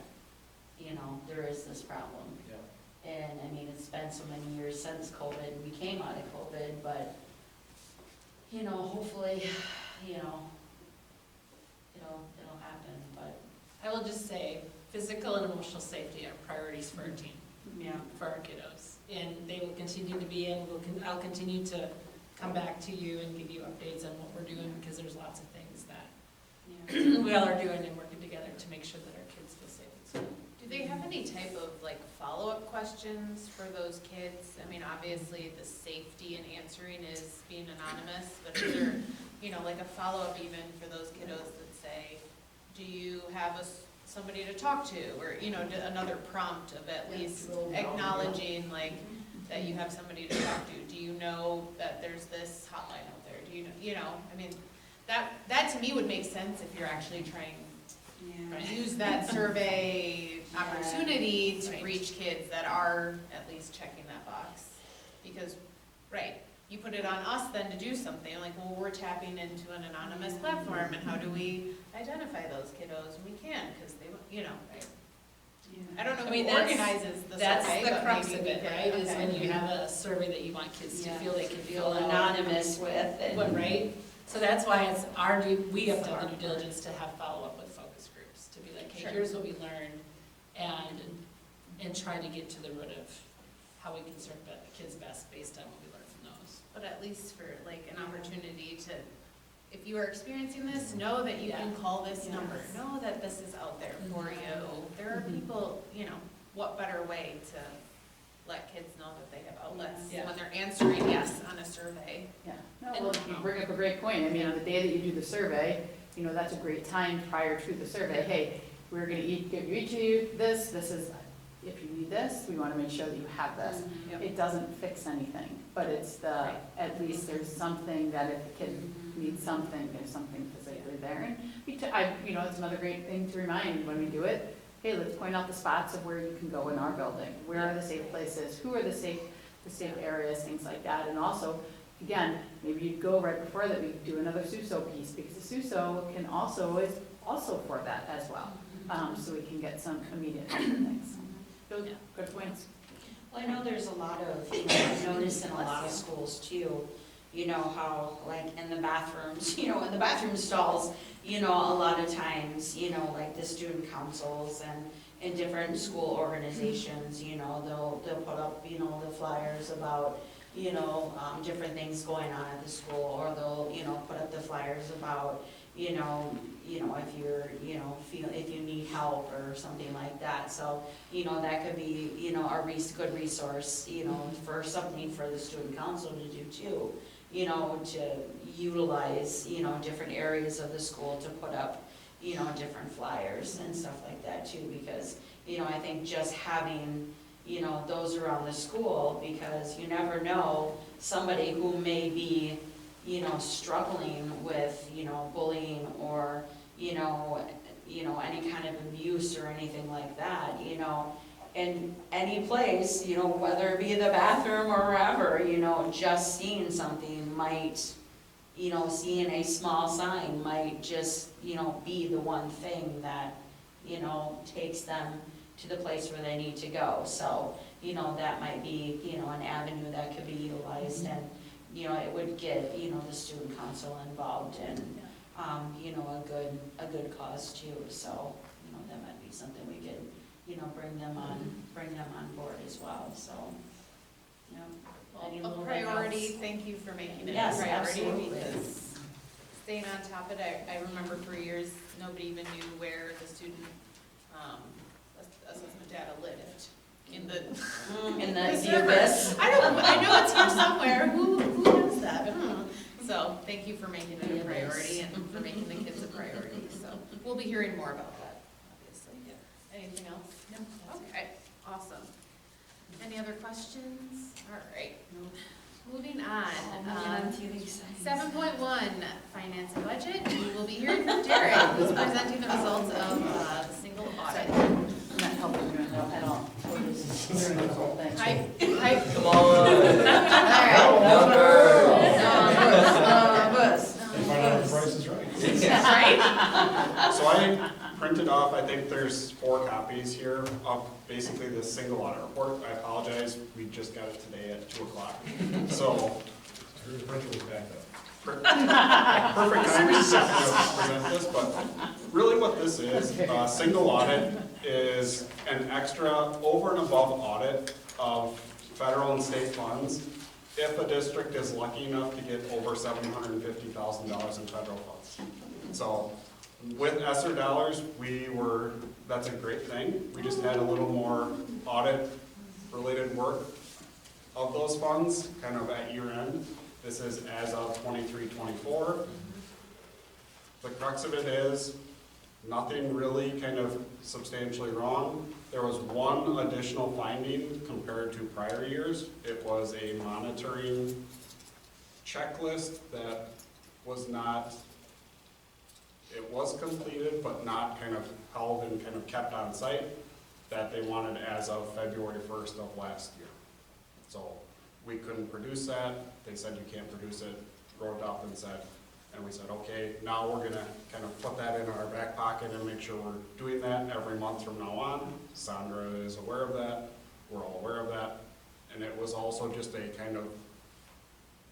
you know, there is this problem. Yeah. And I mean, it's been so many years since COVID, we came out of COVID, but, you know, hopefully, you know, it'll happen, but, I will just say, physical and emotional safety are priorities for our team, yeah. for our kiddos. And they will continue to be, and I'll continue to come back to you and give you updates on what we're doing, because there's lots of things that Yeah. we all are doing and working together to make sure that our kids feel safe at school. Do they have any type of like follow-up questions for those kids? I mean, obviously the safety and answering is being anonymous, but is there, you know, like a follow-up even for those kiddos that say, do you have somebody to talk to? Or, you know, another prompt of at least acknowledging like that you have somebody to talk to. Do you know that there's this hotline out there? Do you know, I mean, that to me would make sense if you're actually trying to use that survey opportunity to Right. reach kids that are at least checking that box. Because, right, you put it on us then to do something, like, well, we're tapping into an anonymous platform, and how do we identify those kiddos? And we can, because they, you know, right? I don't know I who mean, that's- organizes the survey, That's the but crux maybe of we it, can- right, is okay. when you have a survey that you want kids to feel they can feel fill out. anonymous with, and. But, right, so that's why it's we have to have the due diligence to have follow-up with focus groups, to be like, hey, Sure. here's what we learned, and try to get to the root of how we can serve the kids best based on what we learned from those. But at least for like an opportunity to, if you are experiencing this, know that you can call this number. Yes. Know that this is out there for you. There are people, you know, what better way to let kids know that they have outlets Yeah. when they're answering yes on a survey. Yeah, no, And- well, you bring up a great point. I mean, the day that you do the survey, you know, that's a great time prior to the survey. Hey, we're gonna give each of you this is, if you need this, we wanna make sure that you have this. Mhm. It doesn't fix anything, but it's Right. at least there's something that if the kid needs something, there's something physically there. And you know, it's another great thing to remind when we do it. Hey, let's point out the spots of where you can go in our building. Where are the safe places? Who are the safe areas, things like that. And also, again, maybe you'd go right before that, we do another SUSO piece, because the SUSO is also for that as well. So we can get some immediate help and things. Good points. Well, I know there's a lot of, you know, I've noticed in a lot of schools too, you know, how like in the bathrooms, you know, in the bathroom stalls, you know, a lot of times, you know, like the student councils and in different school organizations, you know, they'll put up, you know, the flyers about, you know, different things going on at the school, or they'll, you know, put up the flyers about, if you're, if you need help or something like that. So, that could be, a good resource, for something for the student council to do too. To utilize, different areas of the school to put up, different flyers and stuff like that too. Because, I think just having, those around the school, because you never know, somebody who may be, struggling with, bullying or, any kind of abuse or anything like that, in any place, whether it be the bathroom or wherever, just seeing something might, seeing a small sign might just, be the one thing that, takes them to the place where they need to go. So, that might be, an avenue that could be utilized, and, it would get, the student council involved in, a good cause too. So, that might be something we could, bring them on board as well, so, Any A little priority, else? thank you for making it a Yes, priority, absolutely. because staying on top of it, I remember for years, nobody even knew where the student, assessment data lived in the. In the server. abyss. I know it's here somewhere, who has that? So, thank you for making it a priority and for making the kids a priority, so, we'll be hearing more about that, obviously. Anything else? No. Okay, awesome. Any other questions? All right, moving on. 7.1, finance and budget. We will be hearing from Derek, who's presenting the results of the single audit. I'm not helping you at all. We're just hearing this whole thing. Hype. Come on. Find out if the price is right. Right? So I printed off, I think there's 4 copies here of basically this single audit report. I apologize, we just got it today at 2 o'clock. So, The printer was backed up. perfect timing to present this, but really what this is, single audit is an extra over and above audit of federal and state funds if a district is lucky enough to get over $750,000 in federal funds. So with ESSER dollars, that's a great thing. We just had a little more audit-related work of those funds, kind of at year end. This is as of 23-24. The crux of it is nothing really kind of substantially wrong. There was one additional finding compared to prior years. It was a monitoring checklist that was not, it was completed but not kind of held and kind of kept on site, that they wanted as of February 1st of last year. So we couldn't produce that. They said you can't produce it, wrote it up and said, and we said, okay, now we're gonna kind of put that in our back pocket and make sure we're doing that every month from now on. Sandra is aware of that, we're all aware of that. And it was also just a kind of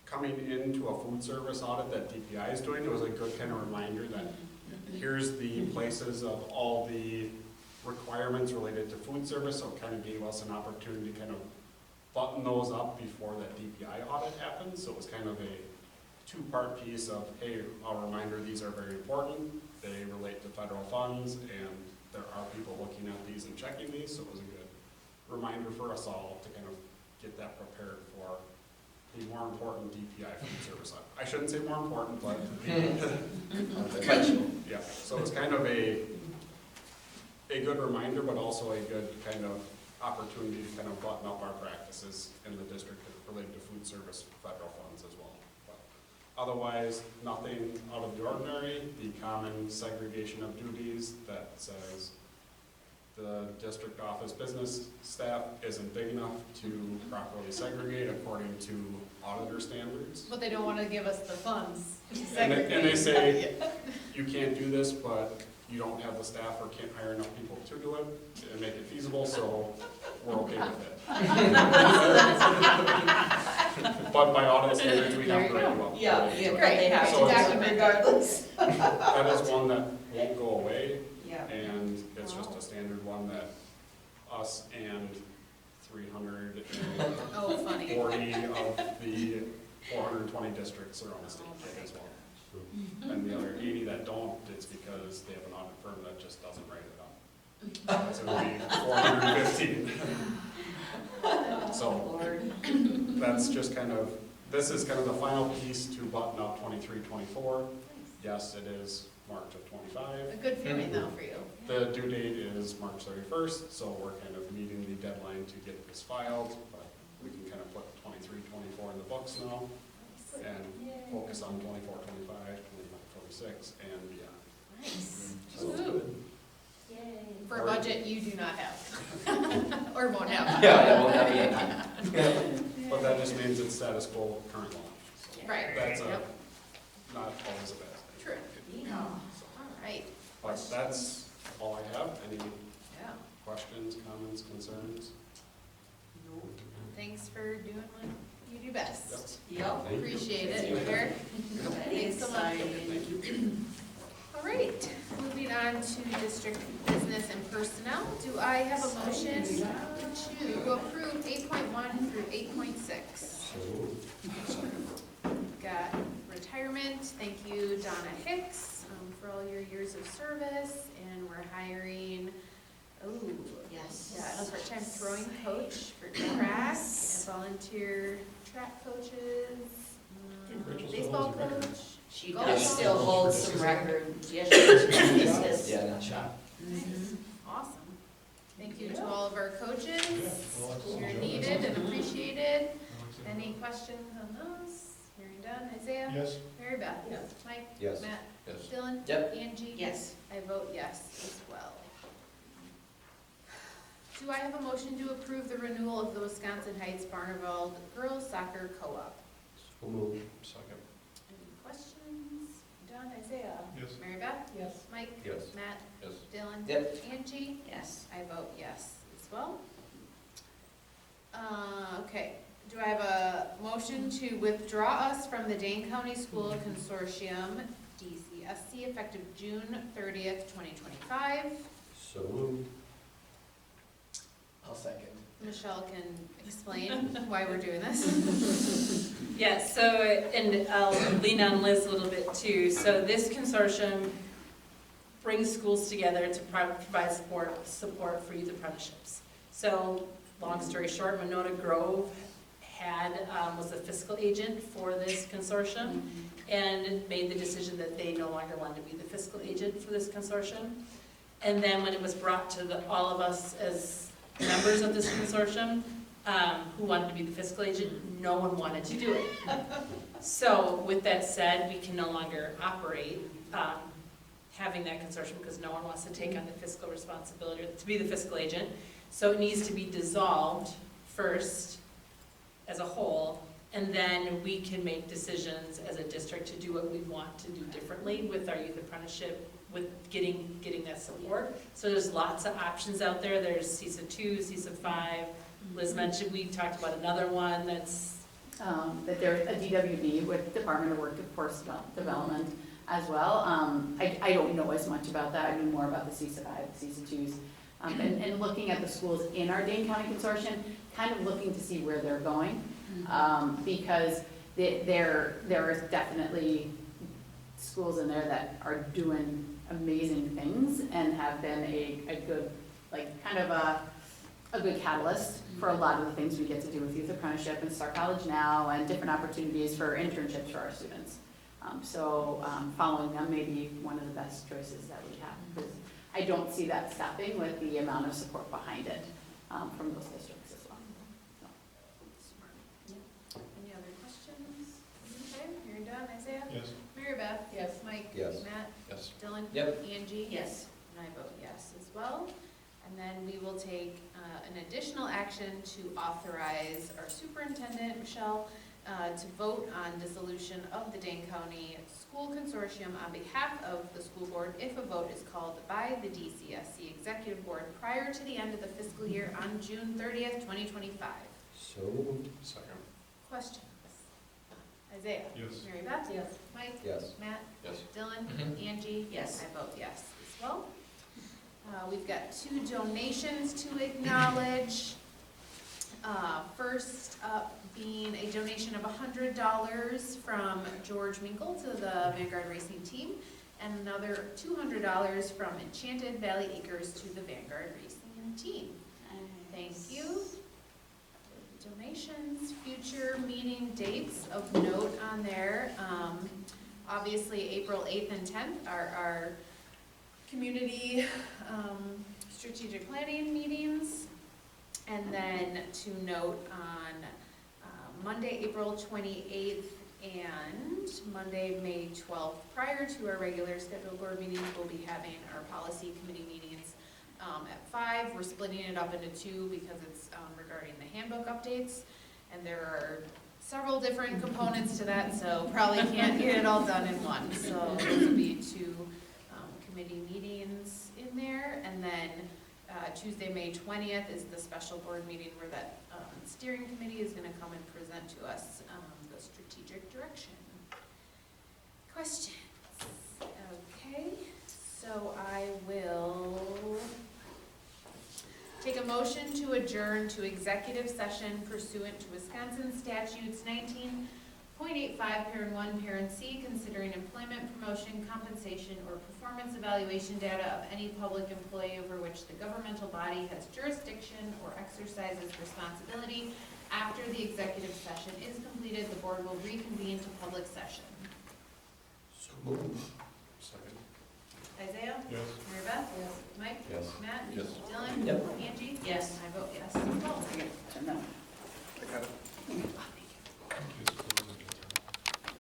coming into a food service audit that DPI is doing. It was a good kind of reminder that here's the places of all the requirements related to food service, so it kind of gave us an opportunity to kind of button those up before that DPI audit happened. So it was kind of a 2-part piece of, hey, a reminder, these are very important, they relate to federal funds, and there are people looking at these and checking these, so it was a good reminder for us all to kind of get that prepared for the more important DPI food service. I shouldn't say more important, but yeah, so it's kind of a good reminder, but also a good kind of opportunity to kind of button up our practices in the district related to food service federal funds as well. But otherwise, nothing out of the ordinary. The common segregation of duties that says the district office business staff isn't big enough to properly segregate according to auditor standards. But they don't want to give us the funds to And segregate. they say, you can't do this, but you don't have the staff or can't hire enough people to do it and make it feasible, so we're okay with it. But by audit standards, we have to write them up. Yeah, but they have So to it's- do it regardless. That is one that won't go away, Yeah. and it's just a standard one that us and 340 Oh, funny. of the 420 districts around the state get as well. And the other 80 that don't, it's because they have an audit firm that just doesn't write it up. So it'll be 415. So that's just kind of, this is kind of the final piece to button up 23-24. Yes, it is March of 25. A good feeling though for you. The due date is March 31st, so we're kind of meeting the deadline to get this filed, but we can kind of put 23-24 in the books now and focus on 24-25, 25-26, and beyond. Nice. So it's Woo. good. For a budget you do not have. Or won't have. Yeah, that will not be empty. But that just means it's status quo current law. So Right, that's yep. not always a bad thing. True. All right. But that's all I have. Any Yeah. questions, comments, concerns? Thanks for doing what you do best. Yep. Appreciate it, Eric. Thanks so much. All right, moving on to district business and personnel. Do I have a motion to approve 8.1 through 8.6? Got retirement. Thank you, Donna Hicks, for all your years of service. And we're hiring, Yes. yeah, a part-time throwing coach for track, and volunteer track coaches, Rachel still baseball holds a record. coach. She Golf. does still hold some records, yes, she does. Yeah, not shot. Mhm. Awesome. Thank you to all of our coaches. well, that's You're awesome. needed and appreciated. Any questions on those? Hearing done. Isaiah? Yes. Mary Beth? Yes. Mike? Yes. Matt? Yes. Dylan? Yep. Angie? Yes. I vote yes as well. Do I have a motion to approve the renewal of the Wisconsin Heights Barneveld Girls Soccer Co-op? So moved. Second. Any questions? Done. Isaiah? Yes. Mary Beth? Yes. Mike? Yes. Matt? Yes. Dylan? Yep. Angie? Yes. I vote yes as well. Okay, do I have a motion to withdraw us from the Dane County School Consortium, DCSC, effective June 30th, 2025? So moved. I'll second. Michelle can explain why we're doing this. Yes, so, and I'll lean on Liz a little bit too. So this consortium brings schools together to provide support for youth apprenticeships. So, long story short, Monona Grove was a fiscal agent for this consortium and made the decision that they no longer wanted to be the fiscal agent for this consortium. And then when it was brought to all of us as members of this consortium, who wanted to be the fiscal agent, no one wanted to do it. So with that said, we can no longer operate having that consortium because no one wants to take on the fiscal responsibility to be the fiscal agent. So it needs to be dissolved first as a whole, and then we can make decisions as a district to do what we want to do differently with our youth apprenticeship, with getting that support. So there's lots of options out there. There's CISA 2, CISA 5. Liz mentioned, we talked about another one that's, that there's a DWD with Department of Workforce Development as well. I don't know as much about that. I know more about the CISA 5, CISA 2s. And looking at the schools in our Dane County Consortium, kind of looking to see where they're going. Because there is definitely schools in there that are doing amazing things and have been a good, like, kind of a good catalyst for a lot of the things we get to do with youth apprenticeship and Start College Now and different opportunities for internships for our students. Following them may be one of the best choices that we have, because I don't see that stopping with the amount of support behind it from those districts as well. Any other questions? Okay, hearing done. Isaiah? Yes. Mary Beth? Yes. Mike? Yes. Matt? Yes. Dylan? Yep. Angie? Yes. And I vote yes as well. And then we will take an additional action to authorize our superintendent, Michelle, to vote on dissolution of the Dane County School Consortium on behalf of the school board if a vote is called by the DCSC Executive Board prior to the end of the fiscal year on June 30th, 2025. So moved. Second. Questions? Isaiah? Yes. Mary Beth? Yes. Mike? Yes. Matt? Yes. Dylan? Mhm. Angie? Yes. I vote yes as well. We've got 2 donations to acknowledge. First up being a donation of $100 from George Minkle to the Vanguard Racing Team, and another $200 from Enchanted Valley Acres to the Vanguard Racing Team. Thank you. Donations, future meeting dates of note on there. Obviously, April 8th and 10th are our community strategic planning meetings. And then to note on Monday, April 28th and Monday, May 12th, prior to our regular scheduled board meetings, we'll be having our policy committee meetings at 5. We're splitting it up into 2 because it's regarding the handbook updates. And there are several different components to that, so probably can't get it all done in one. So those will be 2 committee meetings in there. And then Tuesday, May 20th is the special board meeting where that steering committee is going to come and present to us the strategic direction. Questions? Okay, so I will take a motion to adjourn to executive session pursuant to Wisconsin statutes 19.85, parent 1, parent C, considering employment, promotion, compensation, or performance evaluation data of any public employee over which the governmental body has jurisdiction or exercises responsibility. After the executive session is completed, the board will reconvene to public session. So moved. Second. Isaiah? Yes. Mary Beth? Yes. Mike? Yes. Matt? Yes. Dylan? Yep. Angie? Yes. I vote yes. I got to know. I got it.